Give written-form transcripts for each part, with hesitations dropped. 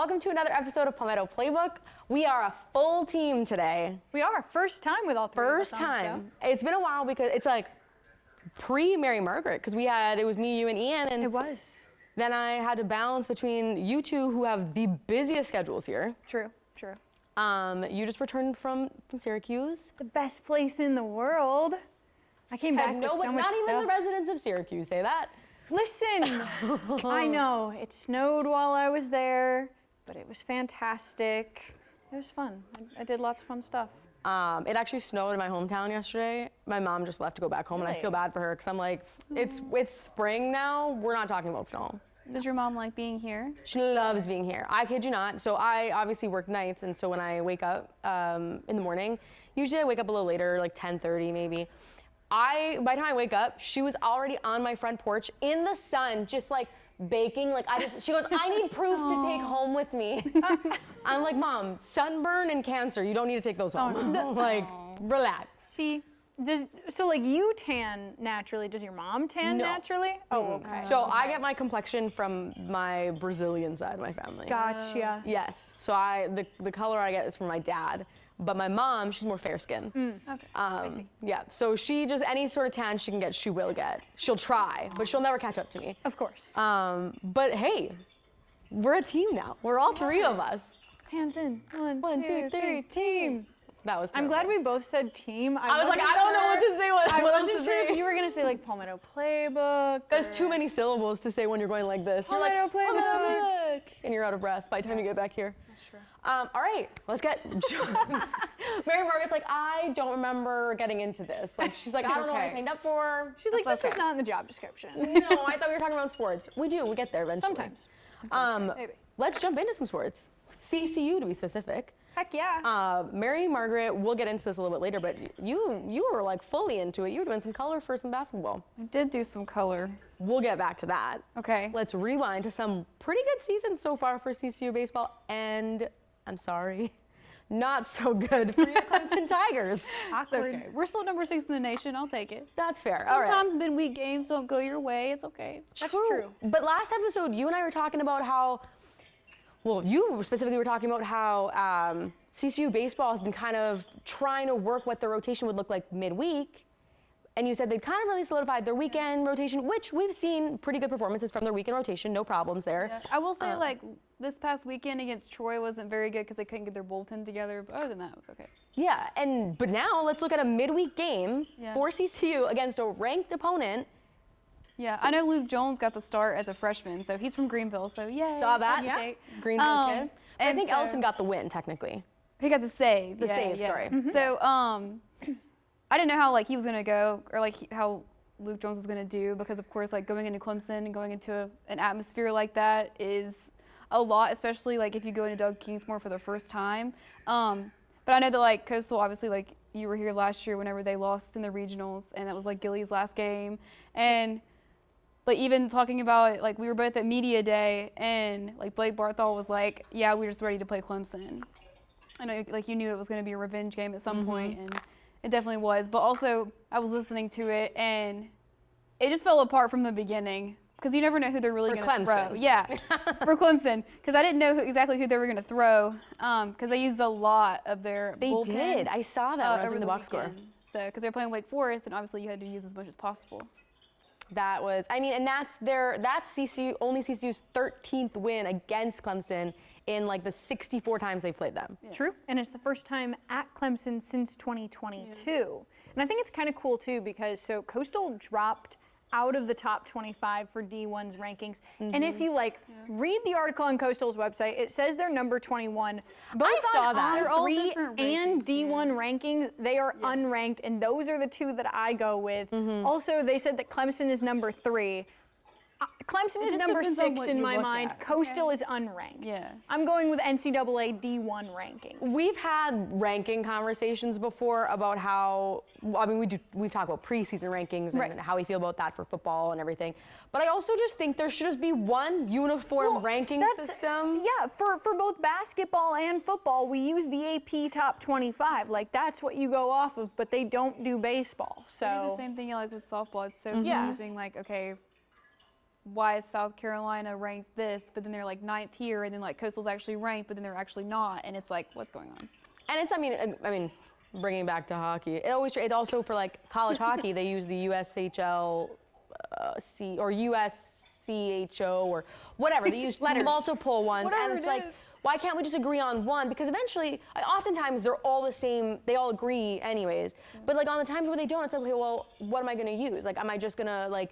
Welcome to another episode of Palmetto Playbook. We are a full team today. We are. First time with all three of us First on the time. It's been a while because it's like pre-Mary Margaret, because it was me, you, and Ian. And it was. Then I had to balance between you two who have the busiest schedules here. True, true. You just returned from Syracuse. The best place in the world. I came back with so much not stuff. even the residents of Syracuse say that. Listen, I know, it snowed while I was there, but it was fantastic. It was fun. I did lots of fun stuff. It actually snowed in my hometown yesterday. My mom just left to go back home, and I feel bad for her because I'm like, it's spring now. We're not talking about snow. Does your mom like being here? She loves being here. I kid you not. So I obviously work nights, and so when I wake up in the morning, usually I wake up a little later, like 10:30 maybe. By the time I wake up, she was already on my front porch in the sun, just like baking. She goes, I need proof to take home with me. I'm like, Mom, sunburn and cancer, you don't need to take those home. Like, relax. See, so like you tan naturally, does your mom tan naturally? Oh, okay. So I get my complexion from my Brazilian side of my family. Gotcha. Yes, so the color I get is from my dad. But my mom, she's more fair skin. Okay. Yeah, so she just, any sort of tan she can get, she will get. She'll try, but she'll never catch up to me. Of course. But hey, we're a team now. We're all three of us. Hands in. One, two, three, team. That was I'm terrible. glad we both said team. I was like, I don't know what to say. I wasn't sure if you were gonna say like Palmetto Playbook. There's too many syllables to say when you're going like this. Palmetto You're like, Playbook. And you're out of breath by the time you get back here. That's true. All right, let's get. Mary Margaret's like, I don't remember getting into this. Like, she's like, I don't know what I signed up for. She's like, this is not in the job description. No, I thought we were talking about sports. We do. We get there eventually. Sometimes. Maybe. Let's jump into some sports. CCU to be specific. Heck yeah. Mary Margaret, we'll get into this a little bit later, but you were like fully into it. You were doing some color for some basketball. I did do some color. We'll get back to that. Okay. Let's rewind to some pretty good seasons so far for CCU baseball, and I'm sorry, not so good for your Clemson Tigers. Awkward. Okay. We're still number 6 in the nation. I'll take it. That's fair. All right. Sometimes midweek games don't go your way. It's okay. That's true. But last episode, you and I were talking about how, well, you specifically were talking about how CCU baseball has been kind of trying to work what the rotation would look like midweek. And you said they'd kind of really solidified their weekend rotation, which we've seen pretty good performances from their weekend rotation, no problems there. Yeah. I will say, like, this past weekend against Troy wasn't very good because they couldn't get their bullpen together. But other than that, it was okay. Yeah, but now let's look at a midweek game for CCU against a ranked opponent. Yeah, I know Luke Jones got the start as a freshman, so he's from Greenville, so yay. Saw that? Yeah. Greenville kid. And I think so, Ellison got the win, technically. He got the save. The save, sorry. So, I didn't know how like he was gonna go, or like how Luke Jones was gonna do, because of course, like going into Clemson and going into an atmosphere like that is a lot, especially like if you go into Doug Kingsmore for the first time. But I know that like Coastal, obviously, like you were here last year whenever they lost in the regionals, and that was like Gilly's last game, and like even talking about it, like we were both at media day, and like Blake Barthol was like, yeah, we're just ready to play Clemson. I know like you knew it was going to be a revenge game at some point, and it definitely was. But also I was listening to it, and it just fell apart from the beginning because you never know who they're really going to throw. Yeah, for Clemson, because I didn't know exactly who they were going to throw, because they used a lot of their bullpen. They did. I saw that when I was in the box score. So because they're playing Wake Forest, and obviously you had to use as much as possible. That was, I mean, and that's CCU, only CCU's 13th win against Clemson in like the 64 times they've played them. Yeah. True, and it's the first time at Clemson since 2022. And I think it's kind of cool too because so Coastal dropped out of the top 25 for D1's rankings. And if you read the article on Coastal's website, it says they're number 21. Both I saw that. They're all 3 different and D1 rankings, they are unranked, and those are the two that I go with. Also, they said that Clemson is number 3. Clemson is number 6 in my mind. Coastal is unranked. Yeah. I'm going with NCAA D1 rankings. We've had ranking conversations before about how, I mean, we've talked about preseason rankings and how we feel about that for football and everything. But I also just think there should just be one uniform ranking system. Yeah, for both basketball and football, we use the AP top 25. Like, that's what you go off of, but they don't do baseball. So They do the same thing like with softball. It's so confusing. Like, okay, why is South Carolina ranked this, but then they're like 9th here, and then like Coastal's actually ranked, but then they're actually not, and it's like, what's going on? And it's, I mean, bringing it back to hockey, it also for like college hockey, they use the USHL or USCHO or whatever. They use multiple ones, Whatever and it's it like, is. why can't we just agree on one? Because eventually, oftentimes they're all the same. They all agree anyways. But like on the times where they don't, it's like, okay, well, what am I gonna use? Like, am I just gonna like?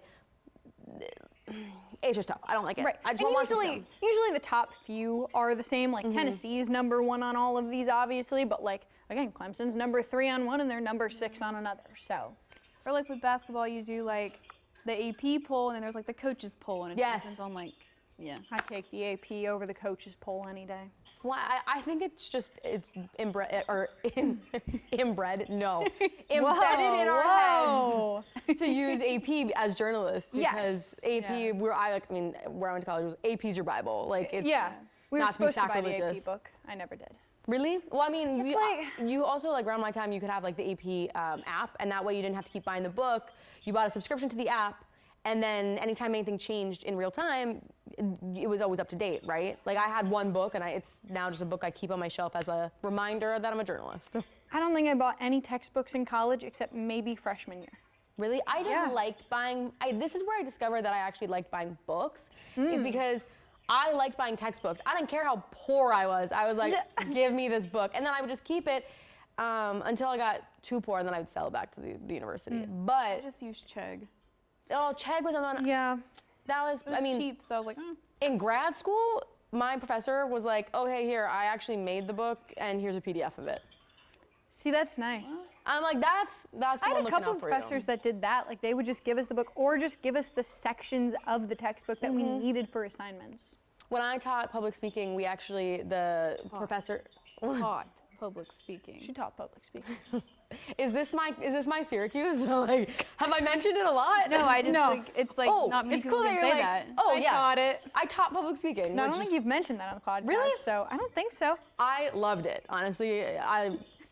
It's just tough. I don't like it. Right. I just And want to watch the usually the top few are the same. Like Tennessee's number 1 on all of these, obviously, but like again, Clemson's number 3 on one, and they're number 6 on another. So. Or like with basketball, you do like the AP poll, and then there's like the coaches poll, and it just depends on like, yeah. I take the AP over the coaches poll any day. Well, I think it's inbred or inbred. No, embedded in our heads to use AP as journalists because AP. Where I went to college was AP's your Bible. Like it's we were not to be supposed to buy the AP sacrilegious. book. I never did. Really? Well, I mean, It's you also like around my time you could have like the AP app, and that way you didn't have to keep buying the book. You bought a subscription to the app. And then anytime anything changed in real time, it was always up to date, right? Like I had one book, and it's now just a book I keep on my shelf as a reminder that I'm a journalist. I don't think I bought any textbooks in college except maybe freshman year. Really? I just liked buying, this is where I discovered that I actually liked buying books, is because I liked buying textbooks. I didn't care how poor I was. I was like, give me this book. And then I would just keep it until I got too poor, and then I would sell it back to the university. But I just used Chegg. oh, Chegg was on. Yeah. That was, It was cheap, so I was like, in grad school, my professor was like, oh, hey, here, I actually made the book, and here's a PDF of it. See, that's nice. I'm like, that's I had someone a couple looking of out for professors that did that. Like they would just give us the book or just give us the sections of the textbook that we needed for assignments. When I taught public speaking, we actually, professor, taught public speaking. She taught public speaking. is this my Syracuse? Like, have I mentioned it a lot? No, I just think it's like not many it's people cool can that say you're like, that. Oh, I yeah. taught it. I taught public speaking. No, I which don't is- think you've mentioned that on the podcast. Really? So I don't think so. I loved it, honestly.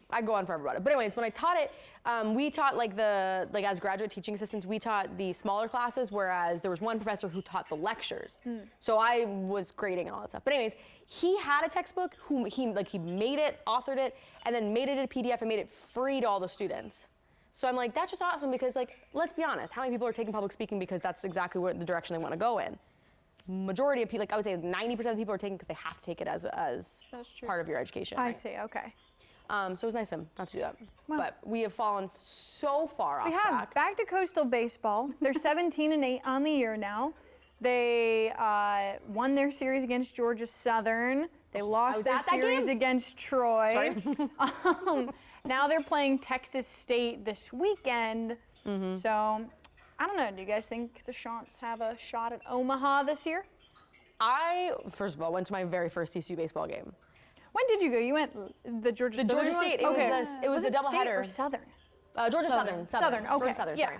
I go on forever about it. But anyways, when I taught it, we taught as graduate teaching assistants, we taught the smaller classes, whereas there was one professor who taught the lectures. So I was grading and all that stuff. But anyways, he had a textbook he made it, authored it, and then made it a PDF and made it free to all the students. So I'm like, that's just awesome because let's be honest, how many people are taking public speaking because that's exactly the direction they want to go in? Majority of people, I would say 90% of people are taking because they have to take it as That's true. part of your education. I right? see. Okay. So it was nice of him not to do that. Well. But we have fallen so far off We have track. back to Coastal baseball. They're 17-8 on the year now. They won their series against Georgia Southern. They lost their at that series game. against Troy. Sorry. Now they're playing Texas State this weekend. So I don't know. Do you guys think the Chants have a shot at Omaha this year? I, first of all, went to my very first CSU baseball game. When did you go? You went the Georgia Southern Georgia one? State. Okay. It was a State doubleheader. or Southern? Georgia Southern. Southern, okay, Georgia Southern, yeah. sorry.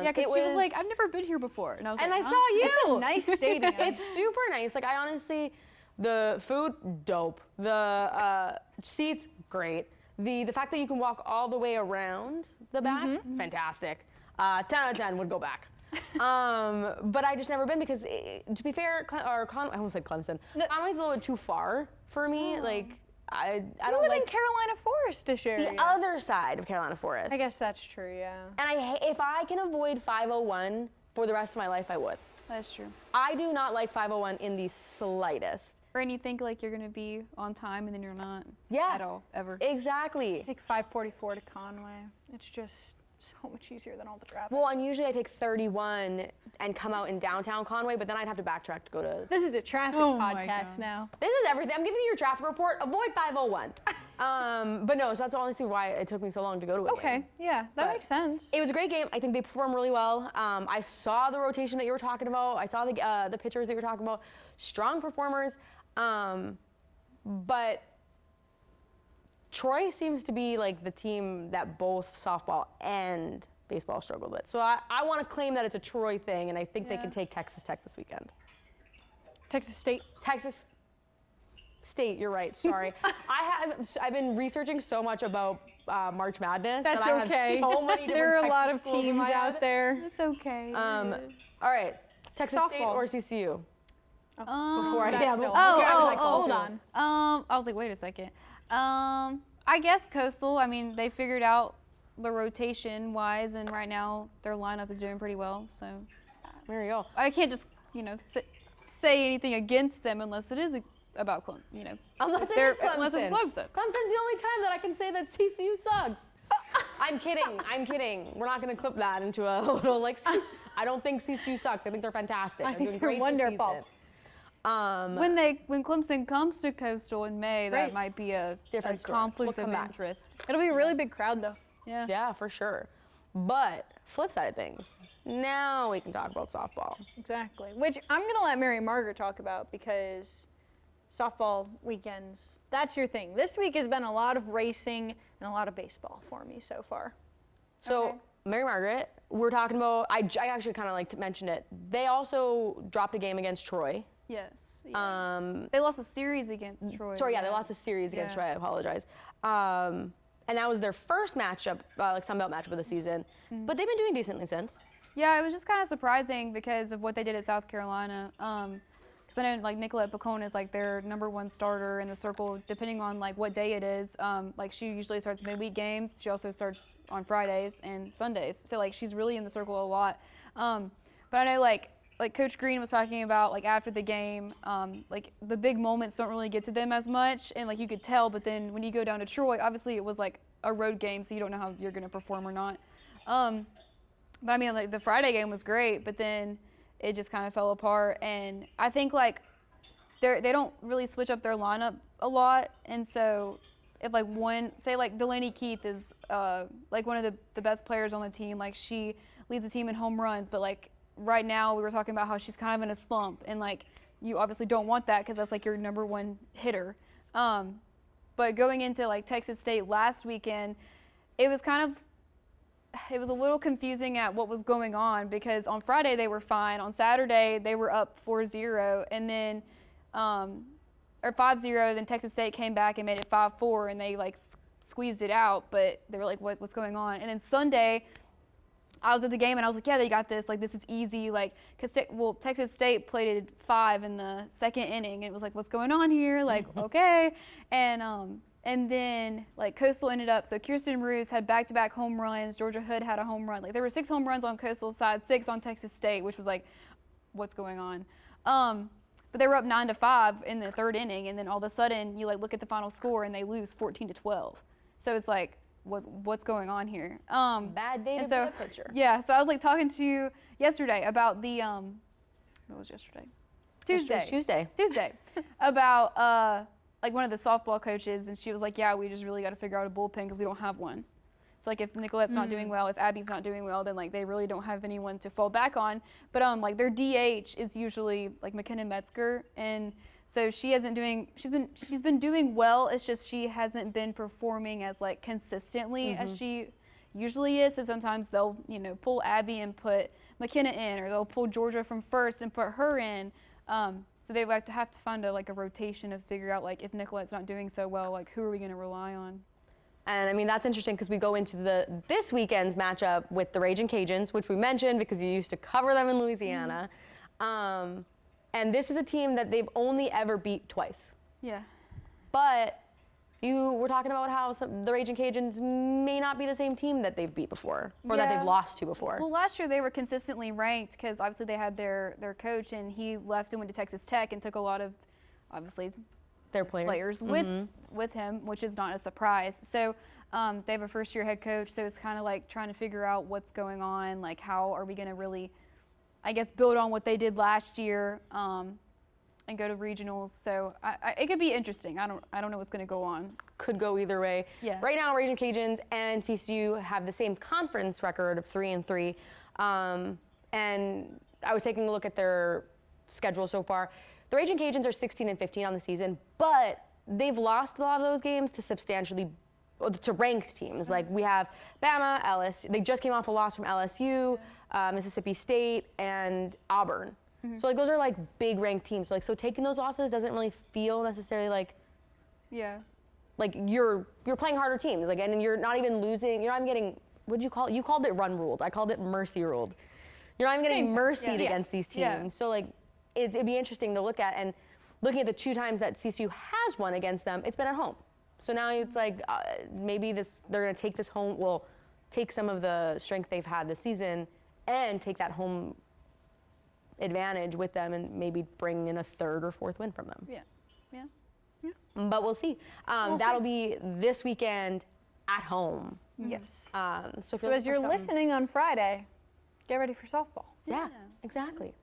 Yeah, because she was like, I've never been here before. And I was and like, I saw you. It's a nice stadium. It's super nice. Like I honestly, the food, dope. The seats, great. The fact that you can walk all the way around the back, fantastic. 10 out of 10 would go back. But I just never been because, to be fair, I almost said Clemson. Conway's a little bit too far for me. Like I You don't live like in Carolina Forest-ish area. the other side of Carolina Forest. I guess that's true, yeah. And if I can avoid 501 for the rest of my life, I would. that's true. I do not like 501 in the slightest. Or and you think like you're gonna be on time and then you're not Yeah. at all, ever. Exactly. Take 544 to Conway. It's just so much easier than all the traffic. Well, and usually I take 31 and come out in downtown Conway, but then I'd have to backtrack to go to. This is a traffic Oh my podcast God. now. This is everything. I'm giving you your traffic report. Avoid 501. But no, so that's honestly why it took me so long to go to a Okay, game. yeah, that But makes sense. It was a great game. I think they performed really well. I saw the rotation that you were talking about. I saw the pitchers that you were talking about. Strong performers. But Troy seems to be like the team that both softball and baseball struggled with. So I want to claim that it's a Troy thing, and I think they can take Texas Tech this weekend. Texas State. Texas State, you're right. Sorry. I've been researching so much about March Madness That's that I okay. have so many different There are a lot of Texas schools in teams my out head. there. It's okay. All right. Texas State Softball. or CCU? Before I I was like, hold on. I was like, wait a second. I guess Coastal. I mean, they figured out the rotation wise, and right now their lineup is doing pretty well. So There you go. I can't just say anything against them unless it is about Clemson. Unless unless it's Clemson. Clemson's the only time that I can say that CCU sucks. I'm kidding. We're not going to clip that into a little like. I don't think CCU sucks. I think they're fantastic. I They're think doing they're great wonderful. this season. When Clemson comes to Coastal in May, that Right. might be a Different story. conflict We'll of come back. interest. It'll be a really big crowd though. Yeah. Yeah, for sure. But flip side of things, now we can talk about softball. Exactly. Which I'm gonna let Mary Margaret talk about because softball weekends, that's your thing. This week has been a lot of racing and a lot of baseball for me so far. So Okay. Mary Margaret, we're talking about. I actually kind of like to mention it. They also dropped a game against Troy. Yes. Yeah. They lost a series against Troy. Sorry, yeah, they lost a series against Troy. I apologize. And that was their first matchup, like Sunbelt matchup of the season. But they've been doing decently since. Yeah, it was just kind of surprising because of what they did at South Carolina. Because I know like Nicolette Pacone is like their #1 starter in the circle, depending on like what day it is. Like she usually starts midweek games. She also starts on Fridays and Sundays. So like she's really in the circle a lot. But I know like Coach Green was talking about like after the game, like the big moments don't really get to them as much, and like you could tell. But then when you go down to Troy, obviously it was like a road game, so you don't know how you're going to perform or not. But I mean, like the Friday game was great, but then it just kind of fell apart. And I think like they don't really switch up their lineup a lot, and so if like say like Delaney Keith is like one of the best players on the team, like she leads the team in home runs, but like right now we were talking about how she's kind of in a slump, and like you obviously don't want that because that's like your #1 hitter. But going into like Texas State last weekend, it was a little confusing at what was going on because on Friday they were fine. On Saturday they were up 4-0 and then or 5-0. Then Texas State came back and made it 5-4 and they like squeezed it out. But they were like, what's going on? And then Sunday I was at the game and I was like, yeah, they got this. Like this is easy. Like Texas State played it 5 in the second inning and it was like, what's going on here? Like okay, and then like Coastal ended up, so Kirsten Roos had back-to-back home runs. Georgia Hood had a home run. Like there were 6 home runs on Coastal's side, 6 on Texas State, which was like, what's going on? But they were up 9-5 in the third inning, and then all of a sudden you like look at the final score and they lose 14-12. So it's like, what's going on here? Bad day to be a pitcher. Yeah, so I was like talking to you yesterday about the what was yesterday? Tuesday about like one of the softball coaches, and she was like, yeah, we just really got to figure out a bullpen because we don't have one. So like if Nicolette's not doing well, if Abby's not doing well, then like they really don't have anyone to fall back on. But like their DH is usually like McKenna Metzger, and so she's been doing well. It's just she hasn't been performing as like consistently as she usually is. So sometimes they'll pull Abby and put McKenna in, or they'll pull Georgia from first and put her in. So they have to find a rotation to figure out like if Nicolette's not doing so well, like who are we going to rely on? And I mean, that's interesting because we go into this weekend's matchup with the Ragin' Cajuns, which we mentioned because you used to cover them in Louisiana. And this is a team that they've only ever beat twice. Yeah. But you were talking about how the Ragin' Cajuns may not be the same team that they've beat before or that they've lost to before. Well, last year they were consistently ranked because obviously they had their coach, and he left and went to Texas Tech and took a lot of, obviously, their players with him, which is not a surprise. So they have a first-year head coach, so it's kind of like trying to figure out what's going on, like how are we going to really, I guess, build on what they did last year and go to regionals. So it could be interesting. I don't know what's going to go on. Could go either way. Yeah. Right now, Ragin' Cajuns and TCU have the same conference record of 3-3. And I was taking a look at their schedule so far. The Ragin' Cajuns are 16-15 on the season, but they've lost a lot of those games to ranked teams. Like we have Bama, LSU. They just came off a loss from LSU, Mississippi State, and Auburn. So like those are like big ranked teams. So taking those losses doesn't really feel necessarily like you're playing harder teams. Like, and you're not even losing. You're not even getting, what did you call it? You called it run ruled. I called it mercy ruled. You're not even getting Same. mercied Yeah. against these teams. Yeah. So like, it'd be interesting to look at, and looking at the 2 times that CSU has won against them, it's been at home. So now it's like maybe they're going to take this home. Well, take some of the strength they've had this season and take that home advantage with them, and maybe bring in a 3rd or 4th win from them. Yeah. Yeah. But we'll see. That'll be this weekend at home. Yes. So So as you're listening on Friday, get ready for softball. Yeah, exactly.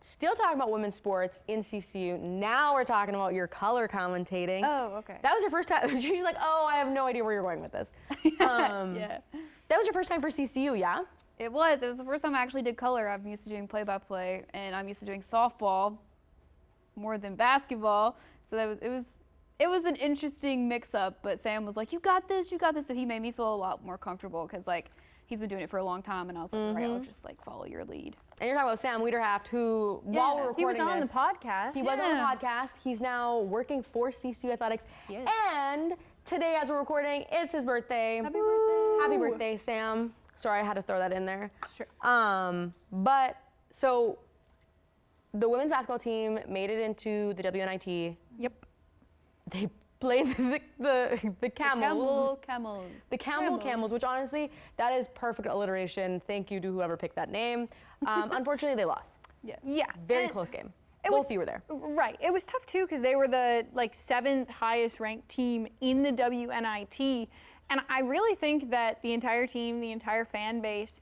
Still talking about women's sports in CCU. Now we're talking about your color commentating. Oh, okay. That was your first time. She's like, oh, I have no idea where you're going with this. Yeah. That was your first time for CCU, yeah? It was the first time I actually did color. I'm used to doing play-by-play, and I'm used to doing softball more than basketball. So it was an interesting mix-up. But Sam was like, "You got this, you got this." So he made me feel a lot more comfortable because like he's been doing it for a long time, and I was like, "All right, I'll just like follow your lead." And you're talking about Sam Wiederhaft, who while we're recording He was on this, the podcast. He was on the podcast. He's now working for CCU Athletics. Yes. And today, as we're recording, it's his birthday. Happy birthday! Happy birthday, Sam. Sorry, I had to throw that in there. It's true. But so the women's basketball team made it into the WNIT. Yep. They played the Camels. Camels. The Campbell Camels, which honestly, that is perfect alliteration. Thank you to whoever picked that name. Unfortunately, they lost. Yeah. Yeah. Very and close game. it Both was- of you were there. Right. It was tough too because they were the 7th highest ranked team in the WNIT. And I really think that the entire team, the entire fan base,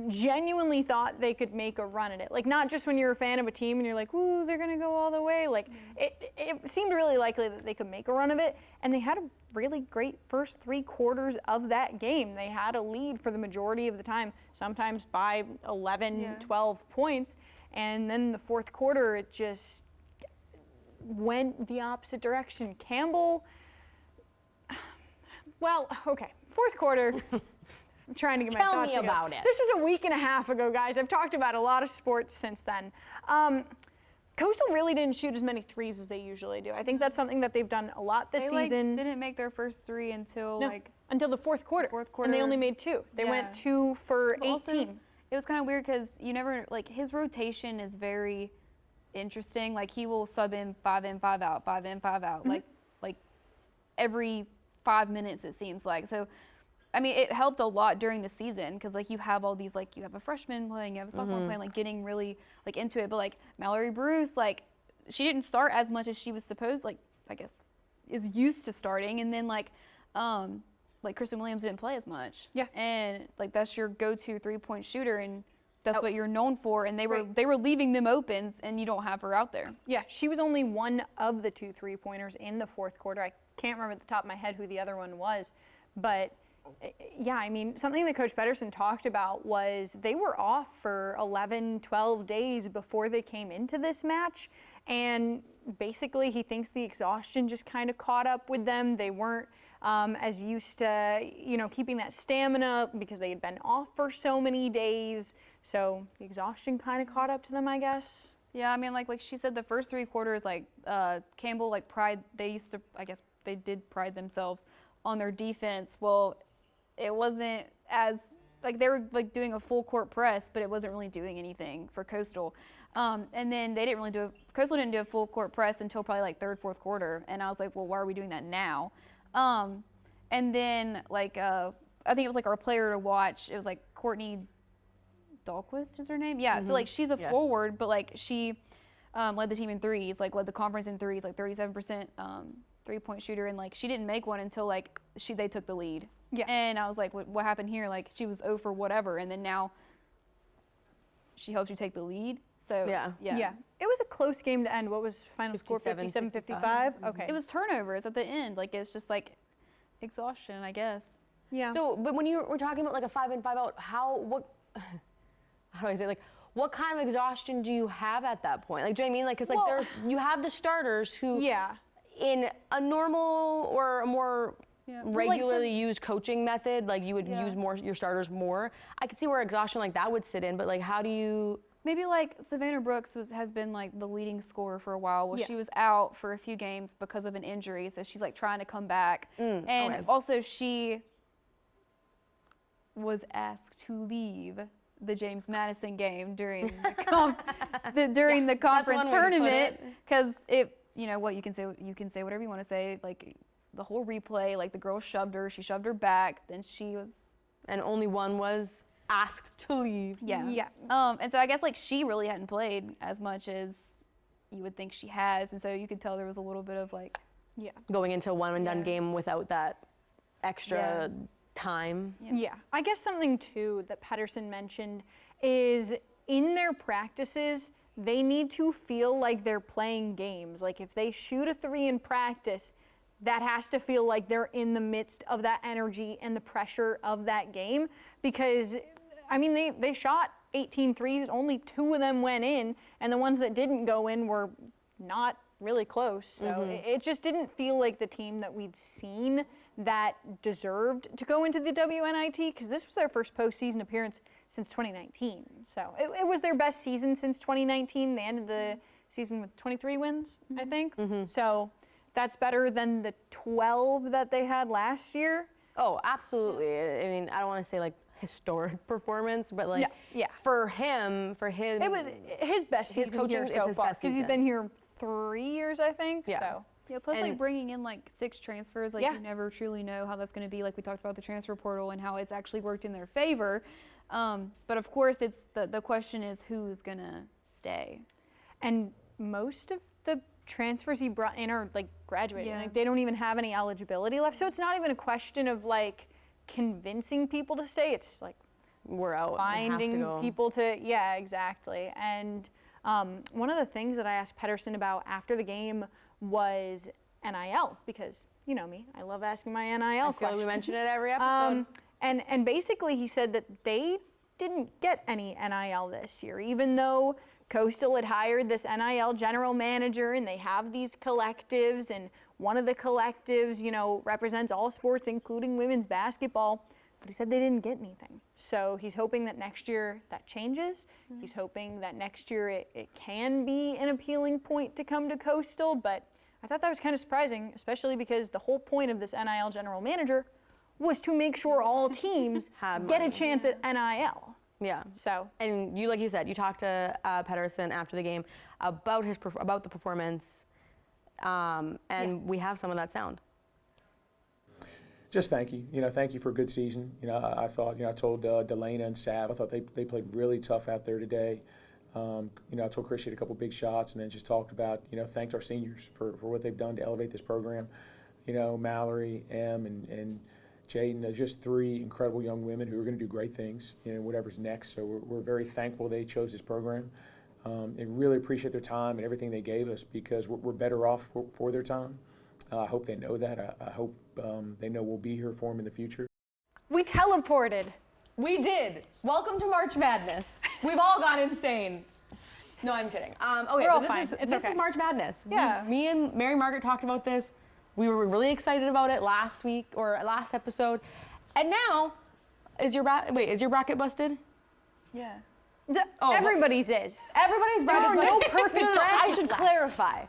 genuinely thought they could make a run at it. Like, not just when you're a fan of a team and you're like, ooh, they're going to go all the way. Like, it seemed really likely that they could make a run of it. And they had a really great first 3 quarters of that game. They had a lead for the majority of the time, sometimes by 11, 12 points. And then the 4th quarter, it just went the opposite direction. Campbell, well, okay, 4th quarter. I'm trying to get my Tell thoughts me together. about it. This was a week and a half ago, guys. I've talked about a lot of sports since then. Coastal really didn't shoot as many threes as they usually do. I think that's something that they've done a lot this They season. didn't make their first 3 until No, until the 4th quarter. Fourth And they quarter. only made 2. They Yeah. went 2 for But 18. also, it was kind of weird because you never, like, his rotation is very interesting. Like, he will sub in 5 in, 5 out, 5 in, 5 out, like every 5 minutes, it seems like. So, I mean, it helped a lot during the season because, like, you have all these, like, you have a freshman playing, you have a sophomore playing, like, getting really, like, into it. But, like, Mallory Bruce, like, she didn't start as much as she was supposed, like, I guess, is used to starting. And then, like Kristen Williams didn't play as much. Yeah. And, like, that's your go-to 3-point shooter, and that's what you're known for. And they were leaving them open, and you don't have her out there. Yeah, she was only one of the 2 3-pointers in the 4th quarter. I can't remember at the top of my head who the other one was, but yeah, I mean, something that Coach Pedersen talked about was they were off for 11, 12 days before they came into this match, and basically he thinks the exhaustion just kind of caught up with them. They weren't as used to, keeping that stamina because they had been off for so many days, so the exhaustion kind of caught up to them, I guess. Yeah, I mean, like she said, the first 3 quarters, like, Campbell, like, they did pride themselves on their defense. Well, it wasn't as, like, they were, like, doing a full court press, but it wasn't really doing anything for Coastal. And then Coastal didn't do a full court press until probably, like, 3rd, 4th quarter. And I was like, well, why are we doing that now? And then, like, I think it was, like, our player to watch, it was, like, Courtney Dahlquist is her name? Yeah, so, like, she's a forward, but, like, she led the team in threes, like, led the conference in threes, like, 37% 3-point shooter, and, like, she didn't make one until, like, they took the lead. Yeah. And I was like, what happened here? Like, she was 0 for whatever, and then now she helped you take the lead. So, yeah. It was a close game to end. What was final score? 57-55? Okay. It was turnovers at the end. Like, it's just, like, exhaustion, I guess. Yeah. So, but when you were talking about like a 5 in, 5 out, how do I say, like, what kind of exhaustion do you have at that point? Like, do you know what I mean? Like, because, like, you have the starters who, in a normal or a more regularly used coaching method, like, you would use your starters more. I could see where exhaustion like that would sit in, but, like, how do you? Maybe, like, Savannah Brooks has been, like, the leading scorer for a while. Well, she was out for a few games because of an injury, so she's, like, trying to come back. And also she was asked to leave the James Madison game during the conference one way to put tournament, it. because you can say whatever you want to say, like the whole replay, like the girl she shoved her back, then she was, and only one was asked to leave. Yeah. and so I guess like she really hadn't played as much as you would think she has, and so you could tell there was a little bit of like, Yeah. Going into a one and done Yeah. game without that extra time. Yeah. I guess something too that Pedersen mentioned is in their practices, they need to feel like they're playing games. Like if they shoot a 3 in practice, that has to feel like they're in the midst of that energy and the pressure of that game, because I mean, they shot 18 threes, only 2 of them went in, and the ones that didn't go in were not really close. So it just didn't feel like the team that we'd seen that deserved to go into the WNIT, because this was their first postseason appearance since 2019. So it was their best season since 2019. They ended the season with 23 wins, I think. So that's better than the 12 that they had last year. Oh, absolutely. I mean, I don't want to say like historic performance, but like Yeah. for him, It was his best His season coaching here is so his far, best because he's season. been here 3 years, I think. Yeah. So yeah, plus And- like bringing in like 6 transfers, like Yeah. you never truly know how that's going to be. Like we talked about the transfer portal and how it's actually worked in their favor. But of course, it's the question is who's going to stay. and most of the transfers he brought in are like graduating. Yeah. Like they don't even have any eligibility left. So it's not even a question of like convincing people to stay. It's like we're out. we have to finding go. people to, yeah, exactly. And one of the things that I asked Pedersen about after the game was NIL, because you know me, I love asking my NIL I feel like questions. we mention it every episode. And basically he said that they didn't get any NIL this year, even though Coastal had hired this NIL general manager and they have these collectives, and one of the collectives, represents all sports, including women's basketball. But he said they didn't get anything. So he's hoping that next year that changes. He's hoping that next year it can be an appealing point to come to Coastal. But I thought that was kind of surprising, especially because the whole point of this NIL general manager was to make sure all teams Had get a money. chance at NIL. Yeah. So And like you said, you talked to Pedersen after the game about about the performance, and we have some of that sound. Just thank you. Thank you for a good season. I thought, I told Delana and Sav, I thought they played really tough out there today. I told Chris she had a couple big shots, and then just talked about, thanked our seniors for what they've done to elevate this program. Mallory, Em, and Jaden, they're just 3 incredible young women who are going to do great things, whatever's next. So we're very thankful they chose this program, and really appreciate their time and everything they gave us, because we're better off for their time. I hope they know that. I hope they know we'll be here for them in the future. we teleported. We did. Welcome to March Madness. We've all gone insane. No, I'm kidding. Okay, We're all but fine. this It's okay. is March Madness. Yeah. Me and Mary Margaret talked about this. We were really excited about it last week or last episode, and now is your bracket busted? Yeah. Everybody's is. Everybody's bracket are busted. no perfect I brackets should left. clarify.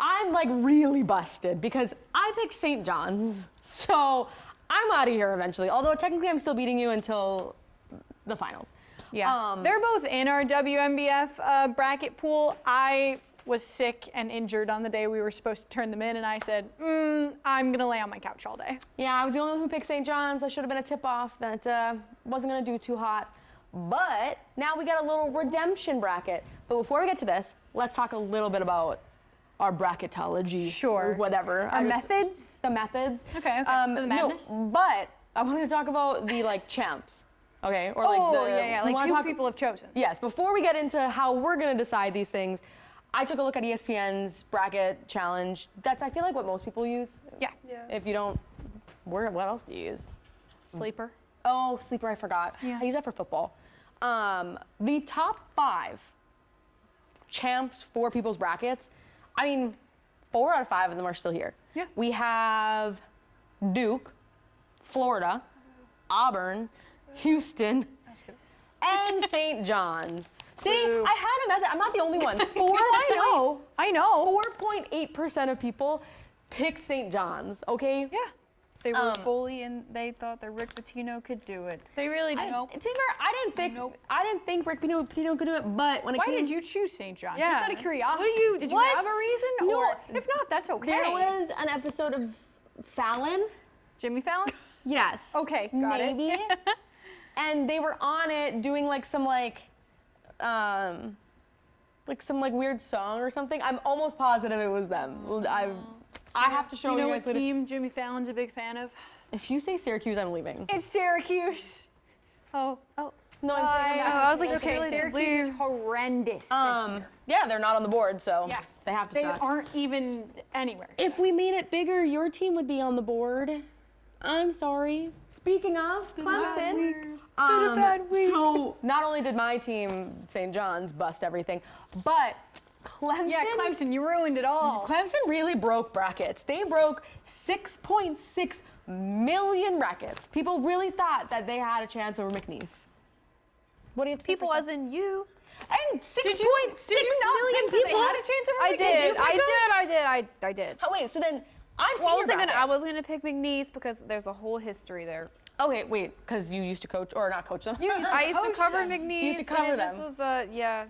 I'm like really busted because I picked St. John's, so I'm out of here eventually. Although technically I'm still beating you until the finals. Yeah. They're both in our WMBF bracket pool. I was sick and injured on the day we were supposed to turn them in, and I said, I'm going to lay on my couch all day. Yeah, I was the only one who picked St. John's. I should have been a tip-off that wasn't going to do too hot. But now we got a little redemption bracket. But before we get to this, let's talk a little bit about our bracketology. Sure. Or whatever. Our methods? The methods. Okay, for the madness? No, but I wanted to talk about the champs. Okay? Or we like wanna who talk- people have chosen. Yes, before we get into how we're going to decide these things, I took a look at ESPN's bracket challenge. That's, I feel like, what most people use. Yeah. If you don't, what else do you use? Sleeper. Oh, sleeper, I forgot. Yeah. I use that for football. The top 5 champs for people's brackets, I mean, 4 out of 5 of them are still here. Yeah. We have Duke, Florida, Auburn, Houston, and St. John's. See, Boo. I had a method. I'm not the only one. I know. 4.8% of people picked St. John's, okay? Yeah. They were fully, and they thought that Rick Pitino could do it. They really did. To be fair, I didn't think Rick Pitino could do it, but when it Why came, did you choose St. John's? Yeah. Just out of curiosity. Did you what? have a reason? No. Or if not, that's okay. There was an episode of Fallon. Jimmy Fallon? Yes. Okay, got it. Maybe. And they were on it doing some weird song or something. I'm almost positive it was them. I have to show you. You know guys what later. team Jimmy Fallon's a big fan of? If you say Syracuse, I'm leaving. It's Syracuse. Oh. No, I'm taking it back. I was like, okay, really Syracuse is horrendous this year. Yeah, they're not on the board, so Yeah. they have to They suck. aren't even anywhere. If we made it bigger, your team would be on the board. I'm sorry. Speaking of Clemson, so not only did my team, St. John's, bust everything, but Clemson. Yeah, Clemson, you ruined it all. Clemson really broke brackets. They broke 6.6 million brackets. People really thought that they had a chance over McNeese. What do you have to say? People for as in you. and 6.6 Did you not million think that people. they had a chance over I McNeese? did. You I did. Oh wait, so then I've seen Well, your bracket. I was gonna pick McNeese because there's a whole history there. Okay, wait, because you used to coach or not coach them. I used to coach cover them. McNeese. You used to cover and it them. just was yeah.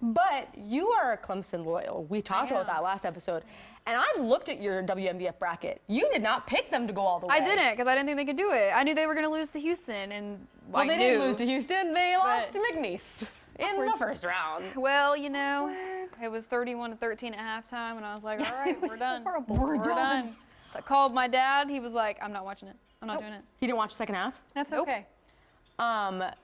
But you are a Clemson loyal. We talked about that last episode. And I've looked at your WMBF bracket. You did not pick them to go all the way. I didn't because I didn't think they could do it. I knew they were gonna lose to Houston, and Well, I they knew. didn't lose to Houston. They lost to McNeese in the first round. Well, it was 31-13 at halftime, and I was like, all right, It was we're done. horrible. We're We're done. done. So I called my dad. He was like, I'm not watching it. I'm not doing it. You didn't watch the second half? That's Nope. okay.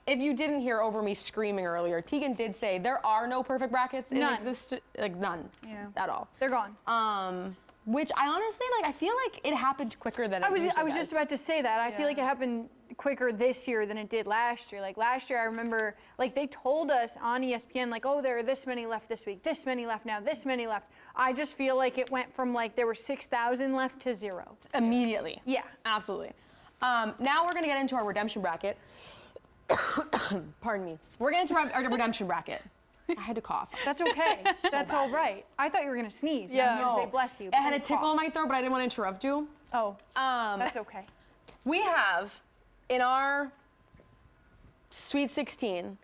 If you didn't hear over me screaming earlier, Tegan did say there are no perfect brackets in None. existence, like none, Yeah. at all. They're gone. Which I honestly I feel like it happened quicker than it I was usually just does. about to say that. I feel Yeah. like it happened quicker this year than it did last year. Like last year, I remember they told us on ESPN oh, there are this many left this week, this many left now, this many left. I just feel like it went from there were 6,000 left to 0. Immediately. Yeah. Absolutely. Now we're gonna get into our redemption bracket. Pardon me. We're getting into our redemption bracket. I had to cough. That's okay. That's all right. I thought you were gonna sneeze. Yeah. I was gonna say bless you. I but had a then tickle cough. in my throat, but I didn't want to interrupt you. Oh, that's okay. We have in our Sweet 16,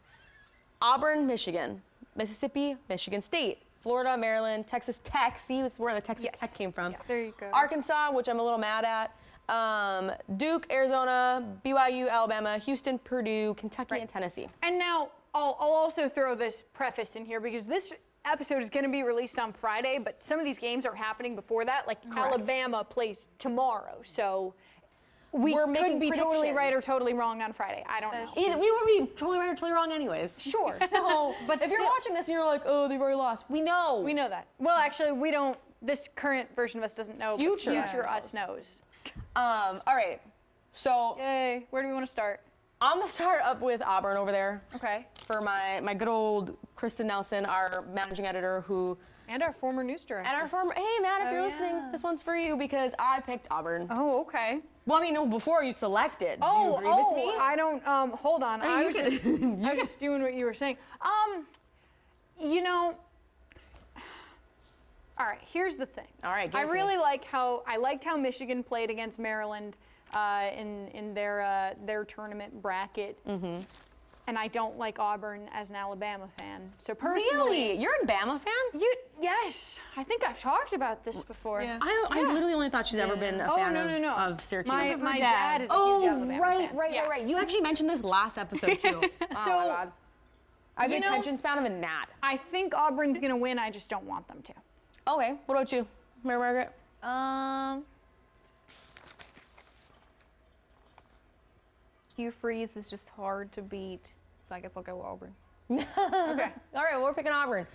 Auburn, Michigan, Mississippi, Michigan State, Florida, Maryland, Texas Tech. See, it's where the Texas Yes. Tech came from. Yeah. There you go. Arkansas, which I'm a little mad at. Duke, Arizona, BYU, Alabama, Houston, Purdue, Kentucky, and Tennessee. And now I'll also throw this preface in here because this episode is going to be released on Friday, but some of these games are happening before that. Alabama plays tomorrow, so We're could making be totally predictions. right or totally wrong on Friday. I don't know. Either we would be totally right or totally wrong anyways. Sure. So, But if you're still- watching this and you're like, oh, they've already lost, we know. We know that. Well, actually, we don't. This current version of us doesn't know. but Future future us us knows. All right. So Yay. Where do we want to start? I'm gonna start up with Auburn over there Okay. for my good old Kristen Nelson, our managing editor, who And our former news director. and our former. Hey, Matt, if Oh, you're listening, yeah. this one's for you because I picked Auburn. Oh, okay. Well, I mean, no, before you selected. Do you Oh, agree with me? I don't. Hold on. I you was can- just, I was just doing what you were saying. You know. All right. Here's the thing. All right, give I it to really me. liked how Michigan played against Maryland in their tournament bracket. Mm-hmm. And I don't like Auburn as an Alabama fan. So personally, Really? You're a Bama fan? yes, I think I've talked about this before. Yeah. I literally only thought she's ever been a Oh fan no. of Syracuse. My dad. dad is a huge Alabama fan. Right. You actually mentioned this last episode too. So, oh my God. I have the you know- attention span of a gnat. I think Auburn's gonna win. I just don't want them to. Okay, what about you, Mary Margaret? Hugh Freeze is just hard to beat, so I guess I'll go Auburn. Okay. All right, we're picking Auburn.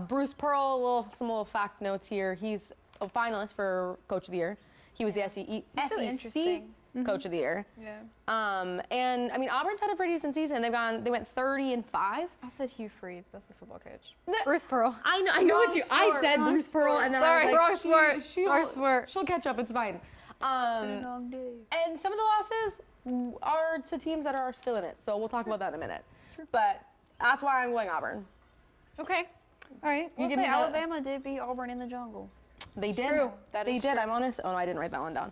Bruce Pearl, some little fact notes here. He's a finalist for Coach of the Year. He was the SEC so interesting. Coach of the Year. Yeah. And I mean, Auburn's had a pretty decent season. They went 30-5. I said Hugh Freeze. That's the football coach. Bruce Pearl. I know what you. I said Bruce Pearl, and then Sorry, I was like, wrong sport. she'll, Wrong sport. she'll catch up. It's fine. Long day. And some of the losses are to teams that are still in it. So we'll talk about that in a minute. But that's why I'm going Auburn. Okay. All right. You I'll give say me the- Alabama did beat Auburn in the jungle. They did. true. That they is did. true. I'm honest. Oh no, I didn't write that one down.